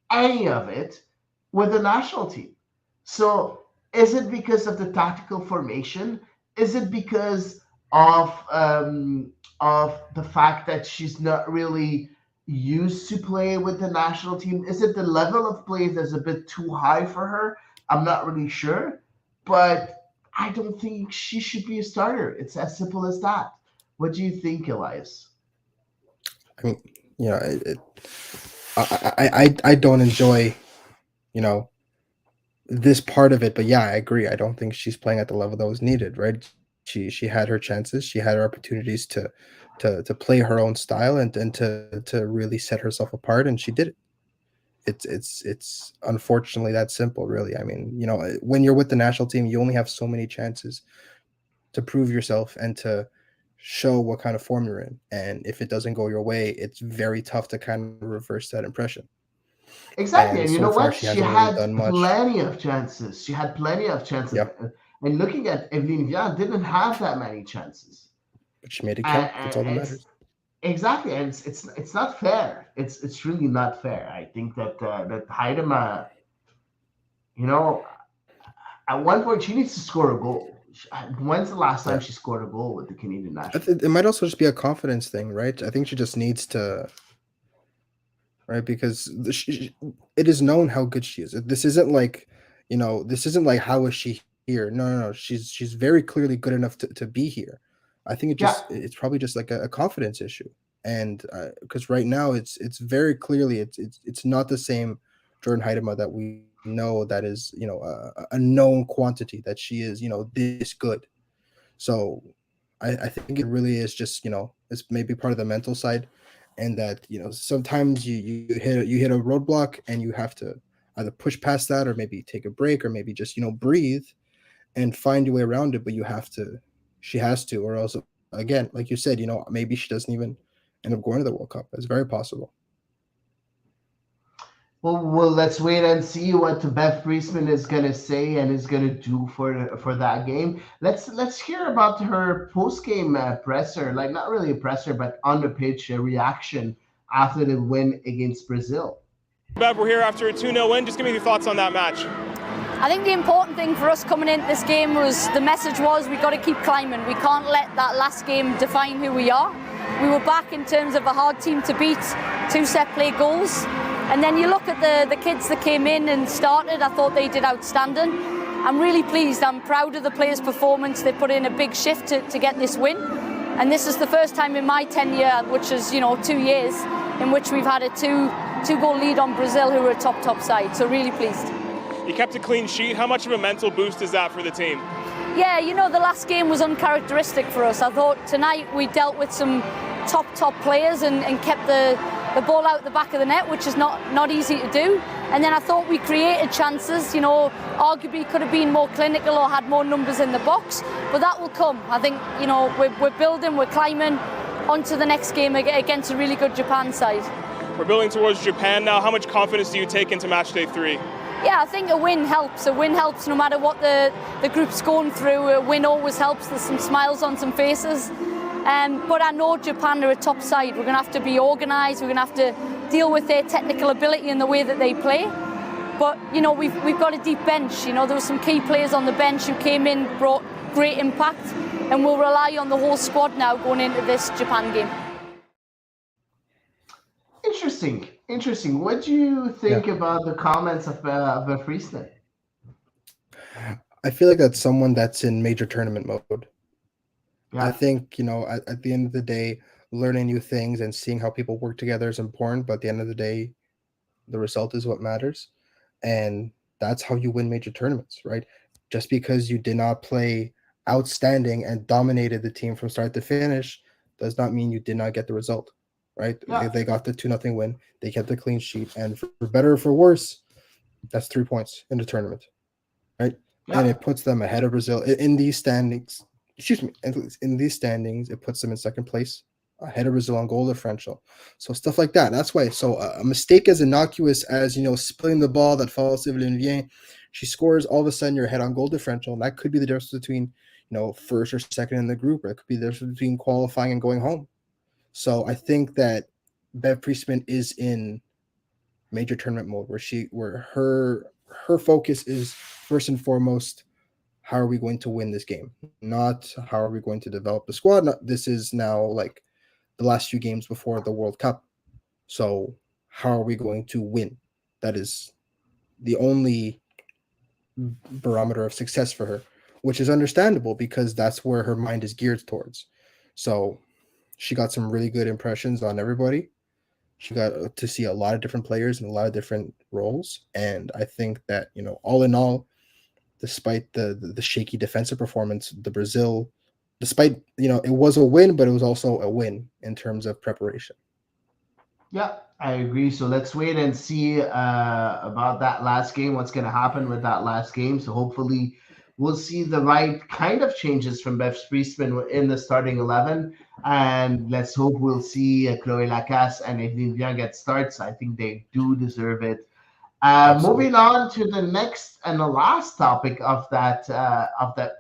any of it with the national team. So is it because of the tactical formation? Is it because of the fact that she's not really used to play with the national team? Is it the level of play that's a bit too high for her? I'm not really sure, but I don't think she should be a starter. It's as simple as that. What do you think, Elias? I mean, you know, I don't enjoy, you know, this part of it, but yeah, I agree. I don't think she's playing at the level that was needed, right? She had her chances, she had her opportunities to play her own style and to really set herself apart, and she did it. It's unfortunately that simple, really. I mean, you know, when you're with the national team, you only have so many chances to prove yourself and to show what kind of form you're in. And if it doesn't go your way, it's very tough to kind of reverse that impression. Exactly, And and you so know far, what? she She hasn't really had done much. plenty of chances. She had plenty of chances. Yeah, And looking at Evelyn Vian, didn't have that many chances. but she made it And, count. That's and all that it's matters. exactly, and it's not fair. It's really not fair. I think that Heidema, you know, at one point she needs to score a goal. When's the last time Yeah. she scored a goal with the Canadian I national think team? it might also just be a confidence thing, right? I think she just needs to, right? Because it is known how good she is. This isn't like, you know, this isn't like how is she here? No, no, no. She's very clearly good enough to be here. I think Yeah, it's probably just like a confidence issue, and because right now it's very clearly it's not the same Jordan Heidema that we know, that is, you know, a known quantity, that she is, you know, this good. So I think it really is just, you know, it's maybe part of the mental side, and that, you know, sometimes you hit a roadblock and you have to either push past that or maybe take a break or maybe just, you know, breathe and find your way around it. But you have to, she has to, or else again, like you said, you know, maybe she doesn't even end up going to the World Cup. It's very possible. well, let's wait and see what Beth Priestman is gonna say and is gonna do for that game. Let's hear about her post game presser, like not really a presser, but on the pitch reaction after the win against Brazil. Bev, we're here after a 2-0 win. Just give me your thoughts on that match. I think the important thing for us coming into this game was, the message was, we've got to keep climbing. We can't let that last game define who we are. We were back in terms of a hard team to beat, 2 set play goals. And then you look at the kids that came in and started, I thought they did outstanding. I'm really pleased. I'm proud of the players' performance. They put in a big shift to get this win. And this is the first time in my tenure, which is, you know, 2 years, in which we've had a two-goal lead on Brazil, who are a top side. So really pleased. You kept a clean sheet. How much of a mental boost is that for the team? Yeah, you know, the last game was uncharacteristic for us. I thought tonight we dealt with some top players and kept the ball out the back of the net, which is not easy to do. And then I thought we created chances, you know, arguably could have been more clinical or had more numbers in the box, but that will come. I think, you know, we're building, we're climbing onto the next game against a really good Japan side. We're building towards Japan now. How much confidence do you take into match day 3? Yeah, I think a win helps. A win helps no matter what the group's going through. A win always helps. There's some smiles on some faces. But I know Japan are a top side. We're going to have to be organised. We're going to have to deal with their technical ability and the way that they play. But, you know, we've got a deep bench. You know, there were some key players on the bench who came in, brought great impact, and we'll rely on the whole squad now going into this Japan game. Interesting. What do you think about the comments of Friesland? I feel like that's someone that's in major tournament mode. Yeah. I think, you know, at the end of the day, learning new things and seeing how people work together is important, but at the end of the day, the result is what matters. And that's how you win major tournaments, right? Just because you did not play outstanding and dominated the team from start to finish does not mean you did not get the result, right? Yeah. They got the 2-0 win. They kept the clean sheet. And for better or for worse, that's 3 points in the tournament, right? Yeah. And it puts them ahead of Brazil in these standings. Excuse me, in these standings, it puts them in second place, ahead of Brazil on goal differential. So stuff like that. That's why. So a mistake as innocuous as, you know, spilling the ball that falls to Evelyn Vian, she scores, all of a sudden you're ahead on goal differential. And that could be the difference between, you know, first or second in the group, or it could be the difference between qualifying and going home. So I think that Bev Priestman is in major tournament mode, where her focus is first and foremost, how are we going to win this game? Not how are we going to develop the squad. This is now like the last few games before the World Cup. So how are we going to win? That is the only barometer of success for her, which is understandable because that's where her mind is geared towards. So She got some really good impressions on everybody. She got to see a lot of different players in a lot of different roles, and I think that all in all, despite the shaky defensive performance, the Brazil, despite it was a win, but it was also a win in terms of preparation. Yeah, I agree. So let's wait and see about that last game, what's going to happen with that last game. So hopefully we'll see the right kind of changes from Bev Priestman in the starting 11. And let's hope we'll see Chloe Lacasse and Evelyn Vian get starts. I think they do deserve it. Absolutely. Moving on to the next and the last topic of that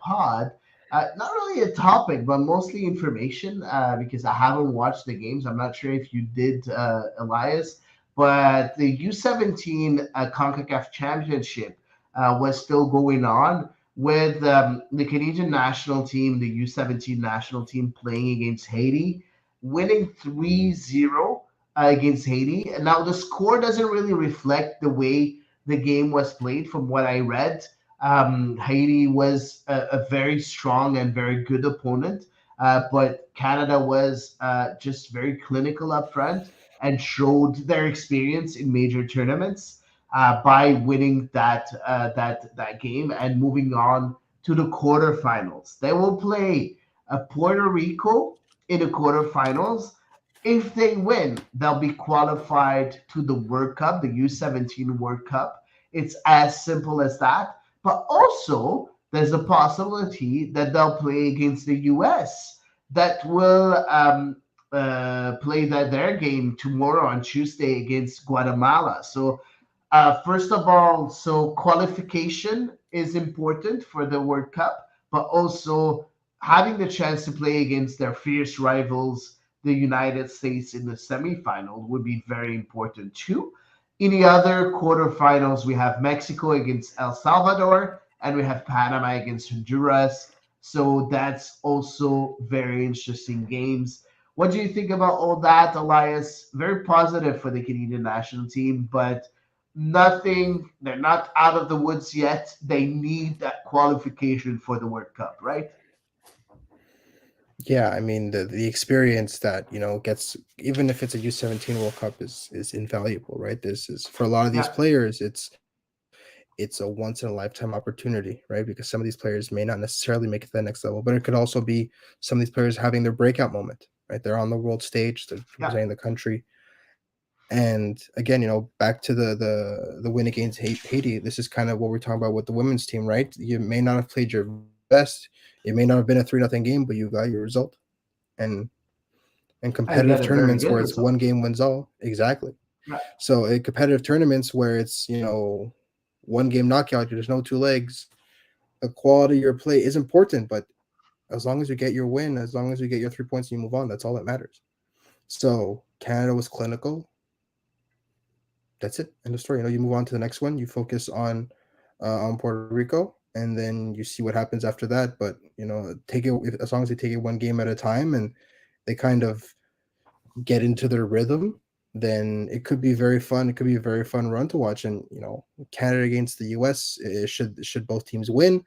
pod. Not really a topic, but mostly information because I haven't watched the games. I'm not sure if you did, Elias, but the U17 CONCACAF Championship was still going on with the Canadian national team, the U17 national team playing against Haiti, winning 3-0 against Haiti. And now the score doesn't really reflect the way the game was played from what I read. Haiti was a very strong and very good opponent, but Canada was just very clinical up front and showed their experience in major tournaments by winning that game and moving on to the quarterfinals. They will play Puerto Rico in the quarterfinals. If they win, they'll be qualified to the World Cup, the U17 World Cup. It's as simple as that. But also, there's a possibility that they'll play against the US that will play their game tomorrow on Tuesday against Guatemala. So first of all, so qualification is important for the World Cup, but also having the chance to play against their fierce rivals, the United States, in the semifinal would be very important too. In the other quarterfinals, we have Mexico against El Salvador, and we have Panama against Honduras. So that's also very interesting games. What do you think about all that, Elias? Very positive for the Canadian national team, but nothing, they're not out of the woods yet. They need that qualification for the World Cup, right? Yeah, I mean the experience that gets, even if it's a U17 World Cup, is invaluable, right? This is, for a lot of these Yeah, players, it's a once in a lifetime opportunity, right? Because some of these players may not necessarily make it to the next level, but it could also be some of these players having their breakout moment, right? They're on the world stage, they're yeah, representing the country. And again, back to the win against Haiti. This is kind of what we're talking about with the women's team, right? You may not have played your best, it may not have been a 3-0 game, but you got your result. And I competitive get a very tournaments where good it's one result. game wins all. Exactly. Yeah, So in competitive tournaments where it's one game knockout, there's no two legs. The quality of your play is important, but as long as you get your win, as long as you get your 3 points and you move on, that's all that matters. So Canada was clinical. That's it. End of story. You move on to the next one. You focus on Puerto Rico, and then you see what happens after that. But take it, as long as they take it one game at a time, and they kind of get into their rhythm, then it could be very fun. It could be a very fun run to watch. And Canada against the US, should both teams win,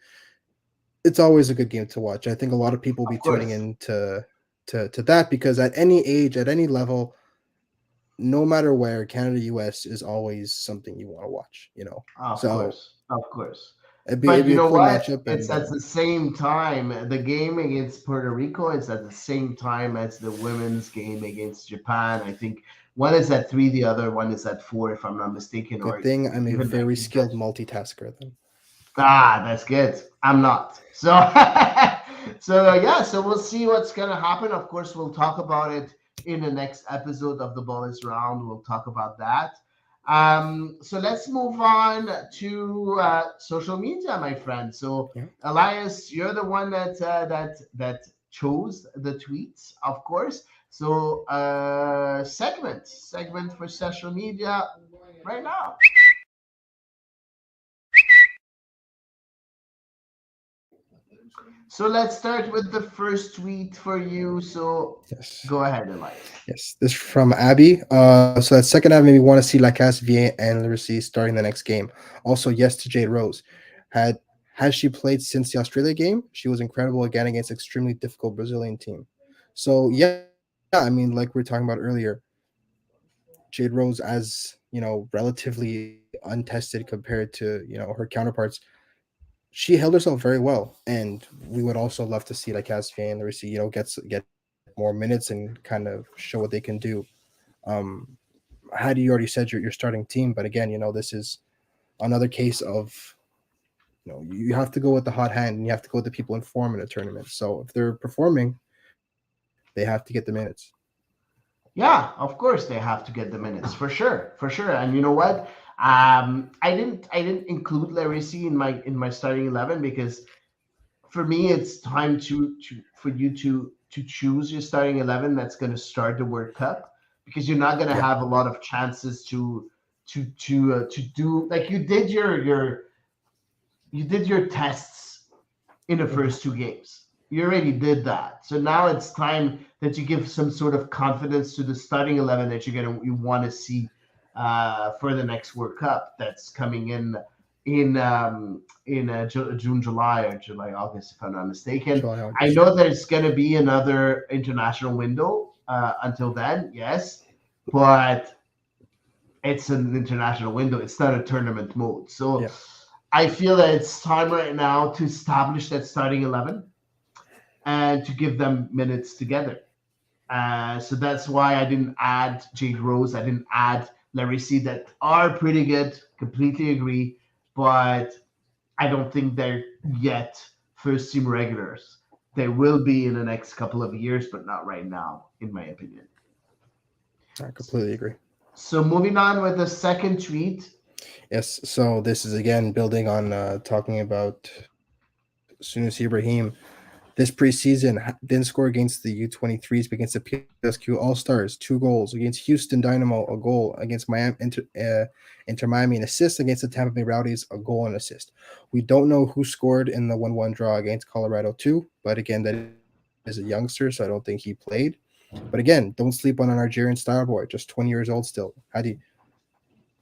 it's always a good game to watch. I think a lot of people will of be tuning course. in to that, because at any age, at any level, no matter where, Canada US is always something you want to watch. Of So course, of course. it'd But be you a know cool what? matchup. It's And at the same time, the game against Puerto Rico is at the same time as the women's game against Japan. I think one is at 3, the other one is at 4, if I'm not mistaken, good or thing I'm a even I very think that's skilled multitasker. Then that's good. I'm not. So so yeah, so we'll see what's gonna happen. Of course, we'll talk about it in the next episode of the Bonus Round. We'll talk about that. So let's move on to social media, my friend. So yeah. Elias, you're the one that chose the tweets, of course. So segment for social media right now. So let's start with the first tweet for you. So Yes. go ahead, Elias. Yes, this from Abby. So that second half made me want to see Lacasse, Vier, and Lyricide starting the next game. Also, yes to Jade Rose. Had has she played since the Australia game? She was incredible again against extremely difficult Brazilian team. So yes, I mean, like we were talking about earlier, Jade Rose, as relatively untested compared to her counterparts, she held herself very well, and we would also love to see like Cassian and Larissa, get more minutes and kind of show what they can do. Um, Hattie, you already said your starting team, but again, this is another case of you have to go with the hot hand and you have to go with the people in form in a tournament. So if they're performing, they have to get the minutes. Yeah, of course they have to get the minutes for sure, for sure. And you know what? I didn't include Larisi in my starting 11 because for me it's time to for you to choose your starting 11 that's going to start the World Cup, because you're not going to Yeah. have a lot of chances to do like you did your tests in the Mhm. first two games. You already did that. So now it's time that you give some sort of confidence to the starting 11 that you want to see for the next World Cup that's coming in June, July, or July, August, if I'm not mistaken. July, I August. know there's going to be another international window until then, yes, but it's an international window. It's not a tournament mode. So Yeah. I feel that it's time right now to establish that starting 11 and to give them minutes together. So that's why I didn't add Jade Rose. I didn't add Larissa that are pretty good. Completely agree. But I don't think they're yet first team regulars. They will be in the next couple of years, but not right now, in my opinion. I completely agree. So moving on with the second tweet. Yes. So this is again building on talking about Sunus Ibrahim. This preseason didn't score against the U23s, but against the PSQ All Stars, 2 goals against Houston Dynamo, a goal against Inter Miami, an assist against the Tampa Bay Rowdies, a goal and assist. We don't know who scored in the 1-1 draw against Colorado too, but again, that is a youngster, so I don't think he played. But again, don't sleep on a Nigerian star boy, just 20 years old still.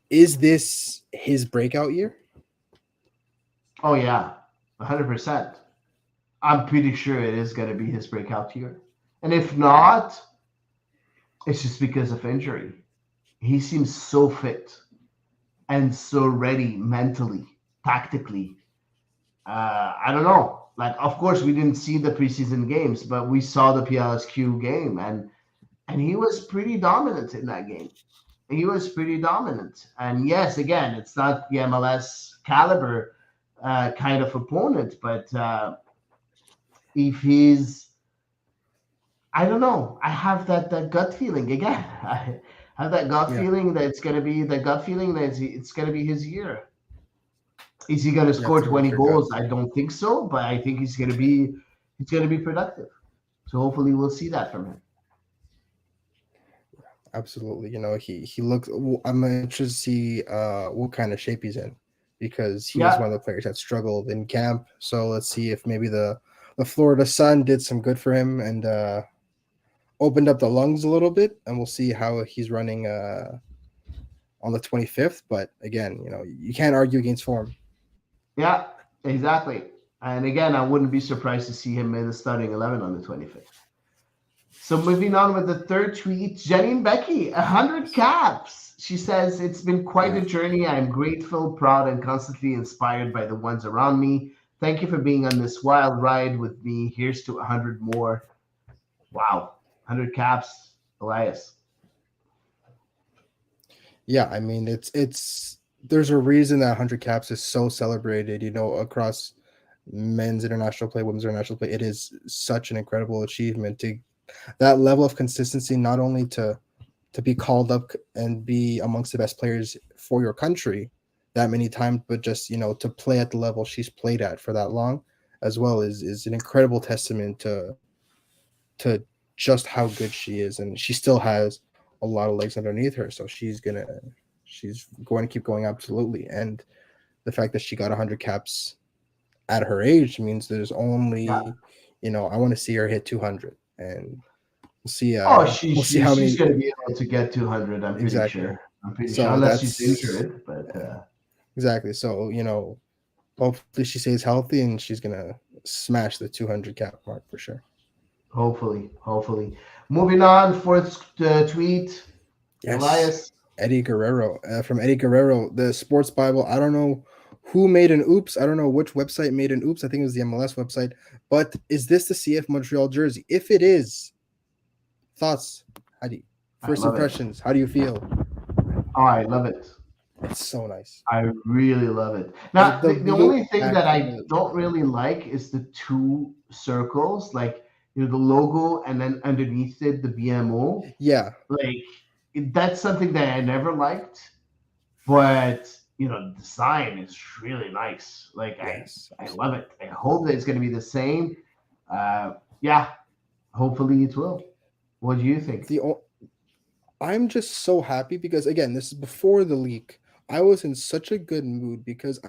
Is this his breakout year? Oh, yeah, 100%. I'm pretty sure it is going to be his breakout year. And if not, it's just because of injury. He seems so fit and so ready mentally, tactically. I don't know. Like, of course, we didn't see the preseason games, but we saw the PLSQ game, and he was pretty dominant in that game. He was pretty dominant. And yes, again, it's not the MLS caliber kind of opponent, but if he's, I don't know. I have that gut feeling again. I have that gut Yeah. feeling that it's gonna be the gut feeling that it's gonna be his year. Is he gonna You have score to go with 20 your gut. goals? I don't think so, but I think he's gonna be productive. So hopefully we'll see that from him. Absolutely. He looks. I'm interested to see what kind of shape he's in, because he was Yeah, one of the players that struggled in camp. So let's see if maybe the Florida sun did some good for him and opened up the lungs a little bit, and we'll see how he's running on the 25th. But again, you can't argue against form. yeah, exactly. And again, I wouldn't be surprised to see him in the starting 11 on the 25th. So moving on with the third tweet, Janine Becky, 100 caps. She says, it's been quite a Yeah. journey. I'm grateful, proud, and constantly inspired by the ones around me. Thank you for being on this wild ride with me. Here's to 100 more. Wow, 100 caps, Elias. Yeah, I mean it's there's a reason that 100 caps is so celebrated, across men's international play, women's international play. It is such an incredible achievement to that level of consistency, not only to be called up and be amongst the best players for your country that many times, but just to play at the level she's played at for that long as well is an incredible testament to just how good she is, and she still has a lot of legs underneath her, so she's going to keep going, absolutely. And the fact that she got 100 caps at her age means there's Yeah. only I want to see her hit 200, and we'll see Oh, we'll see how she's many going to be able to get 200, I'm pretty exactly. sure. I'm pretty sure, So unless she's that's injured. But exactly. So hopefully she stays healthy and she's gonna smash the 200 cap mark for sure. Hopefully. Moving on, fourth tweet, Yes, Elias. Eddie Guerrero from Eddie Guerrero, the Sports Bible. I don't know who made an oops. I don't know which website made an oops. I think it was the MLS website. But is this the CF Montreal jersey? If it is, thoughts, Hadi? I First love it. impressions, how do you feel? Oh, I love it. It's so nice. I really love it. Now, The the blue only thing that I accent. don't really like is the two circles, like the logo and then underneath it the BMO. Yeah, Like that's something that I never liked, but the design is really nice. Like yes. I love it. I hope that it's going to be the same. Yeah, hopefully it will. What do you think? The I'm just so happy because again, this is before the leak. I was in such a good mood because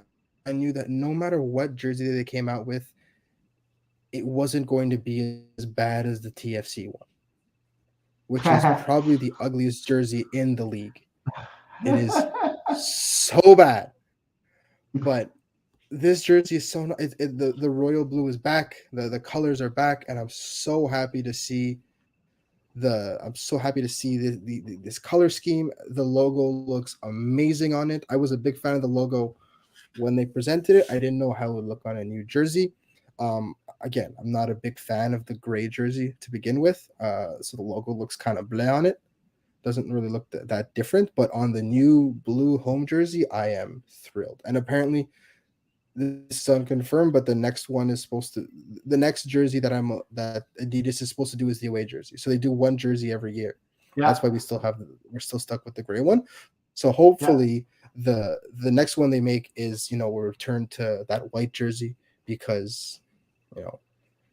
I knew that no matter what jersey they came out with, it wasn't going to be as bad as the TFC one, which is probably the ugliest jersey in the league. It is so bad. But this jersey is so the royal blue is back. The colors are back, and I'm so happy to see this color scheme. The logo looks amazing on it. I was a big fan of the logo when they presented it. I didn't know how it would look on a new jersey. Again, I'm not a big fan of the gray jersey to begin with, so the logo looks kind of bleh on it. Doesn't really look that different, but on the new blue home jersey, I am thrilled. And apparently, this is unconfirmed, but the next jersey that Adidas is supposed to do is the away jersey. So they do one jersey every year. Yeah, That's why we're still stuck with the gray one. So yeah, hopefully the next one they make is we'll return to that white jersey because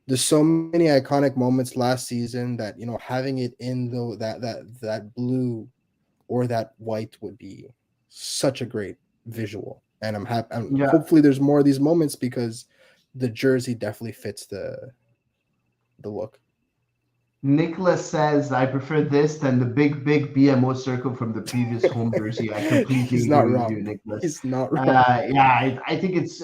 there's so many iconic moments last season that having it in that blue or that white would be such a great visual. And I'm happy. yeah. Hopefully, there's more of these moments because the jersey definitely fits the look. Nicholas says, I prefer this than the big BMO circle from the previous home jersey. I completely He's not agree with you, wrong. Nicholas. He's not wrong. Yeah, I think it's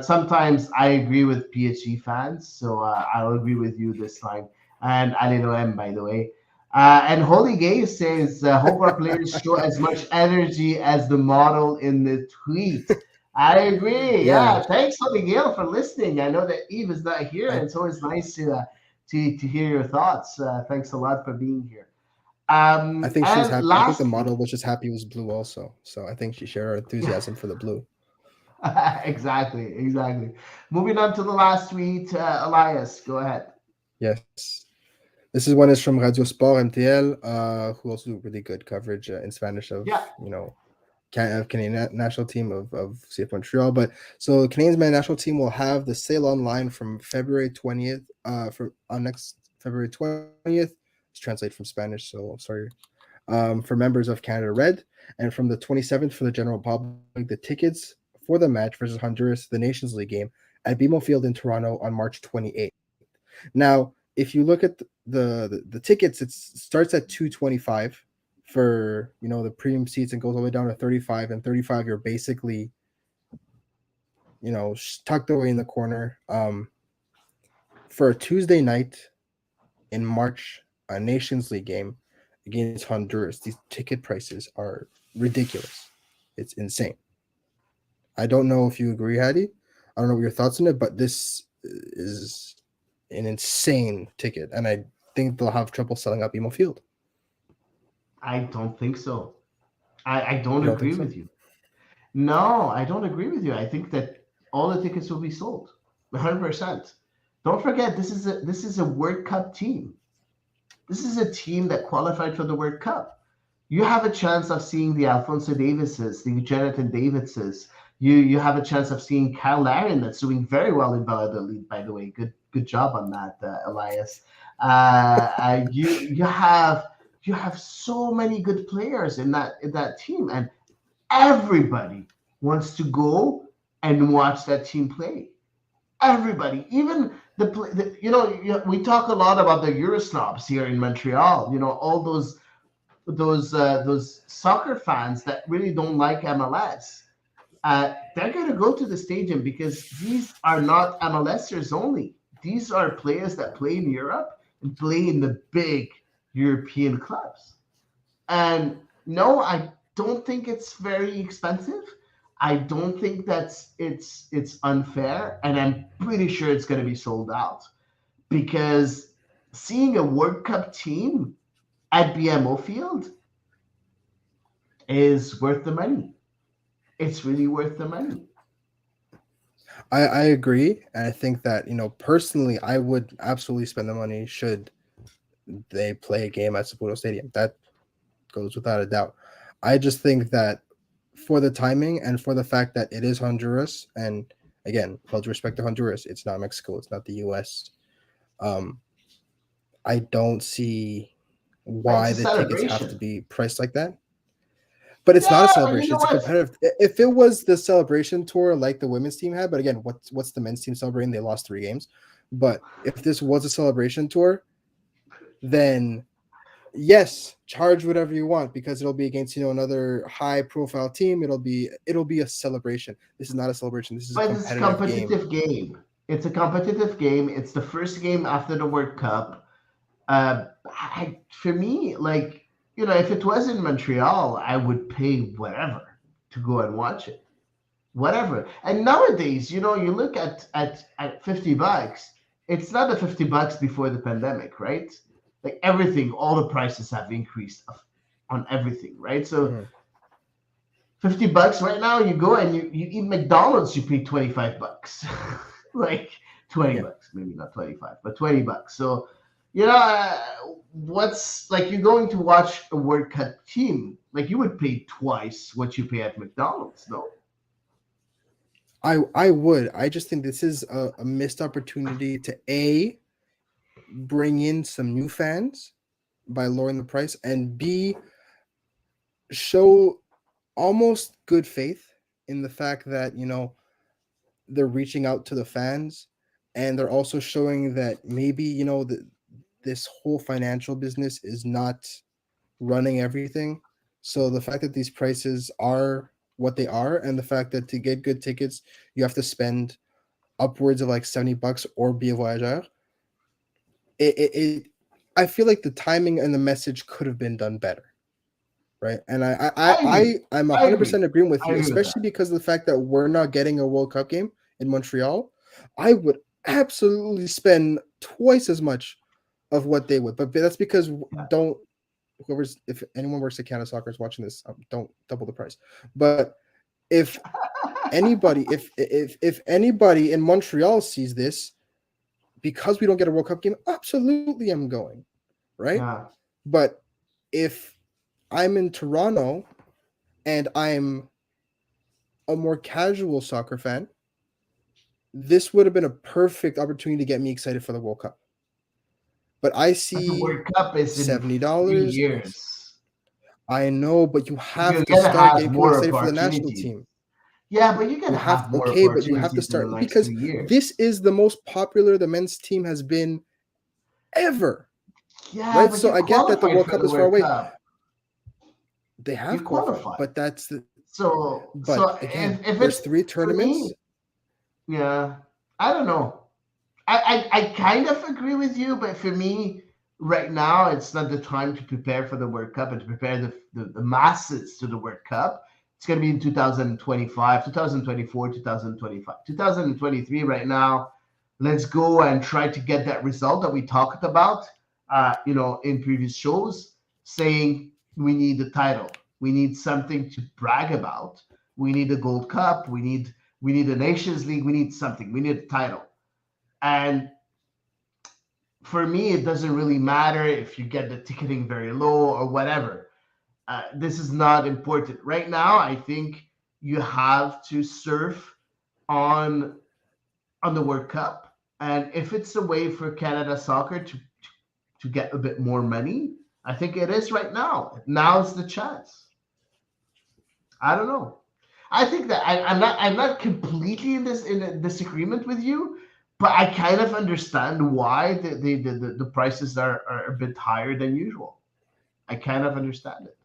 sometimes I agree with PSG fans, so I'll agree with you this time. And Alelo by the way. And Holy Gay says, hope our players show as much energy as the model in the tweet. I agree. Yeah, Yeah, thanks, Holy Gale, for listening. I know that Eve is not here, and I it's always nice to hear your thoughts. Thanks a lot for being here. I think she was And happy. I think the lastly, model was just happy it was blue also. So I think she shared our enthusiasm for the blue. exactly. Moving on to the last tweet, Elias, go ahead. Yes. This one is from Radio Sport MTL, who also do really good coverage in Spanish of Yeah, Canadian national team of CF Montreal. But so the Canadian men's national team will have the sale online from February 20th. On next February 20th. It's translated from Spanish, so I'm sorry. For members of Canada Red, and from the 27th for the general public. The tickets for the match versus Honduras, the Nations League game at BMO Field in Toronto on March 28th. Now, if you look at the tickets, it starts at $225 for the premium seats and goes all the way down to 35, and 35 you're basically tucked away in the corner. For a Tuesday night in March, a Nations League game against Honduras, these ticket prices are ridiculous. It's insane. I don't know if you agree, Hattie. I don't know what your thoughts on it, but this is an insane ticket, and I think they'll have trouble selling out BMO Field. I don't think so. I don't You don't agree think so? with you. No, I don't agree with you. I think that all the tickets will be sold, 100%. Don't forget, this is a World Cup team. This is a team that qualified for the World Cup. You have a chance of seeing the Alfonso Davises, the Jonathan Davidses. You have a chance of seeing Kyle Larin, that's doing very well in Valladolid, by the way. Good job on that, Elias. You have so many good players in that team, and everybody wants to go and watch that team play. Everybody, even we talk a lot about the Eurosnobs here in Montreal. All those soccer fans that really don't like MLS. They're going to go to the stadium because these are not MLSers only. these are players that play in Europe and play in the big European clubs. And no, I don't think it's very expensive. I don't think it's unfair, and I'm pretty sure it's going to be sold out because seeing a World Cup team at BMO Field is worth the money. It's really worth the money. I agree, and I think that personally, I would absolutely spend the money should they play a game at Saputo Stadium. That goes without a doubt. I just think that for the timing and for the fact that it is Honduras, and again, with respect to Honduras, it's not Mexico, it's not the U.S. I don't see why It's a the tickets have to celebration. be priced like that. But it's not a Yeah, you celebration. know It's a what? competitive. If it was the celebration tour like the women's team had, but again, what's the men's team celebrating? They lost 3 games. But if this was a celebration tour, then yes, charge whatever you want because it'll be against another high profile team. It'll be a celebration. This is not a celebration. This is a But it's a competitive game. competitive game. It's a competitive game. It's the first game after the World Cup. For me, like, if it was in Montreal, I would pay whatever to go and watch it. Whatever. And nowadays, you look at $50. It's not the $50 before the pandemic, right? Like everything, all the prices have increased on everything, right? So $50 right now, you go and you eat McDonald's, you pay $25. Like $20, maybe not 25, but $20. So, what's like you're going to watch a World Cup team, like you would pay twice what you pay at McDonald's, no? I would. I just think this is a missed opportunity to bring in some new fans by lowering the price, and B, show almost good faith in the fact that they're reaching out to the fans, and they're also showing that maybe this whole financial business is not running everything. So the fact that these prices are what they are, and the fact that to get good tickets you have to spend upwards of like $70 or be a voyageur, I feel like the timing and the message could have been done better. Right. And I'm I agree. 100% agreeing with I you, agree with especially because of the fact that we're not getting a World Cup game in Montreal. I would absolutely spend twice as much of what they would. But that's because if anyone works at Canada Soccer is watching this, don't double the price. But if anybody, if anybody in Montreal sees this, because we don't get a World Cup game, absolutely I'm going. Right. Yeah. But if I'm in Toronto and I'm a more casual soccer fan, this would have been a perfect opportunity to get me excited for the World Cup. But I see the World Cup is in $70. 3 years. I know, but you have You're to gonna start have getting people more excited for the national opportunities. team. Yeah, but you're gonna have more but you have to opportunities in the start next because 3 years. this is the most popular the men's team has been ever. Yeah, Right? but So you I get that the qualified World for Cup the is far World away. Cup. They have You qualified. but that's the So again, if there's it's 3 for tournaments. me, yeah, I don't know. I kind of agree with you, but for me, right now, it's not the time to prepare for the World Cup and to prepare the masses to the World Cup. It's going to be in 2025, 2024, 2025, 2023 right now. Let's go and try to get that result that we talked about, in previous shows, saying we need the title. We need something to brag about. We need a Gold Cup. We need a Nations League. We need something. We need a title. And for me, it doesn't really matter if you get the ticketing very low or whatever. This is not important. Right now, I think you have to surf on the World Cup. And if it's a way for Canada Soccer to get a bit more money, I think it is right now. Now's the chance. I don't know. I think that I'm not completely in a disagreement with you, but I kind of understand why the prices are a bit higher than usual. I kind of understand it.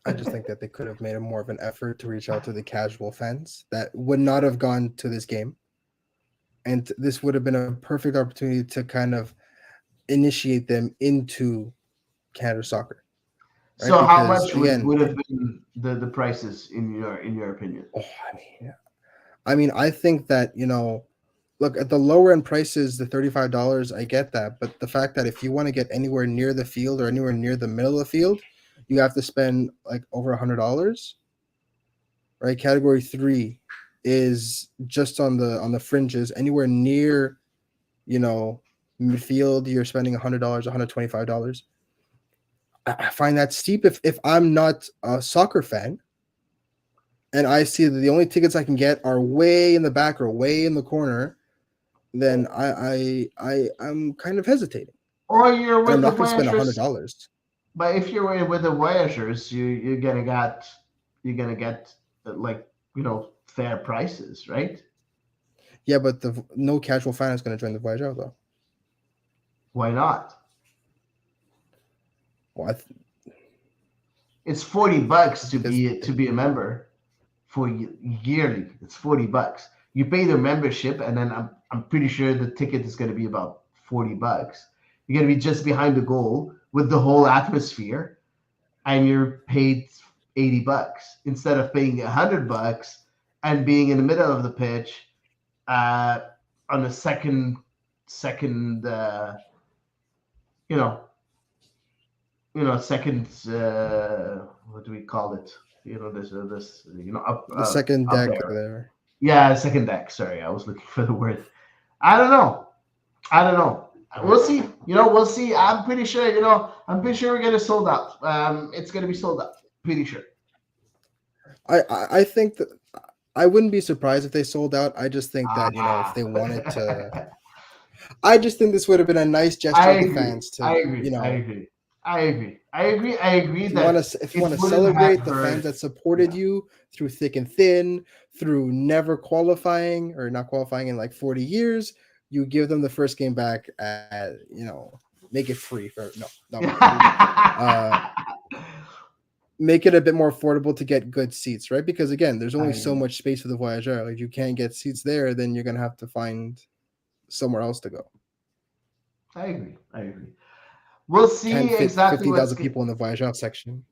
I just think that they could have made a more of an effort to reach out to the casual fans that would not have gone to this game. and this would have been a perfect opportunity to kind of initiate them into Canada soccer. Right? So how Because much again, would have been the prices in your opinion? I mean, I think that, you know, look at the lower end prices, the $35, I get that. But the fact that if you want to get anywhere near the field or anywhere near the middle of the field, you have to spend like over $100, right? Category 3 is just on the fringes. Anywhere near, you know, midfield, you're spending $100, $125. I find that steep if I'm not a soccer fan and I see that the only tickets I can get are way in the back or way in the corner, then I'm kind of hesitating. Or you're And I'm with the not going to spend Voyageurs. $100. But if you're with the Voyageurs, you're gonna get like, you know, fair prices, right? Yeah, but no casual fan is going to join the Voyageurs though. Why not? Well, It's $40 to be a member for yearly. It's $40. You pay the membership, and then I'm pretty sure the ticket is going to be about $40. You're going to be just behind the goal with the whole atmosphere, and you're paid $80 instead of paying $100 and being in the middle of the pitch on the second second, what do we call it? You know, the second up deck there. there. Yeah, second deck. Sorry, I was looking for the word. I don't know. We'll see. We'll see. I'm pretty sure we're gonna sold out. It's gonna be sold out. Pretty sure. I think that I wouldn't be surprised if they sold out. I just think that, you know, if they wanted to, I just think this would have been a nice gesture to fans to, you know. I agree. If you want to celebrate the fans that supported you through thick and thin, through never qualifying or not qualifying in like 40 years, you give them the first game back at, you know, make it free for make it a bit more affordable to get good seats, right? Because again, there's only so much space for the Voyageurs. Like, if you can't get seats there, then you're gonna have to find somewhere else to go. I agree. We'll see exactly 50,000 people in the Voyageurs section.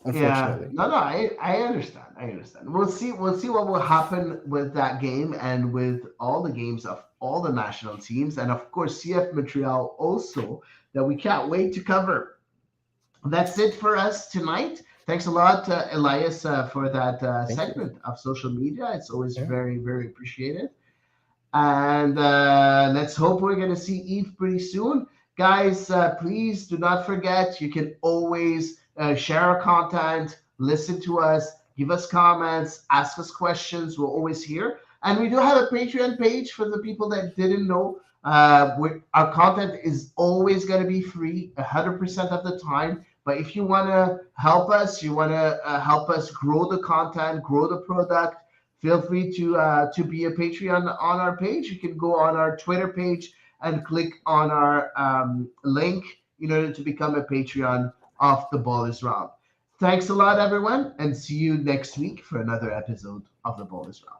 Unfortunately. Yeah. I understand. We'll see what will happen with that game and with all the games of all the national teams, and of course CF Montreal also, that we can't wait to cover. That's it for us tonight. Thanks a lot, Elias, for that segment of social media. It's always very, very appreciated. And let's hope we're going to see Yves pretty soon. Guys, please do not forget, you can always share our content, listen to us, give us comments, ask us questions. We're always here. And we do have a Patreon page for the people that didn't know. Our content is always going to be free 100% of the time. But if you want to help us, help us grow the content, grow the product, feel free to be a Patreon on our page. You can go on our Twitter page and click on our link in order to become a Patreon of The Ball is Round. Thanks a lot, everyone, and see you next week for another episode of The Ball is Round.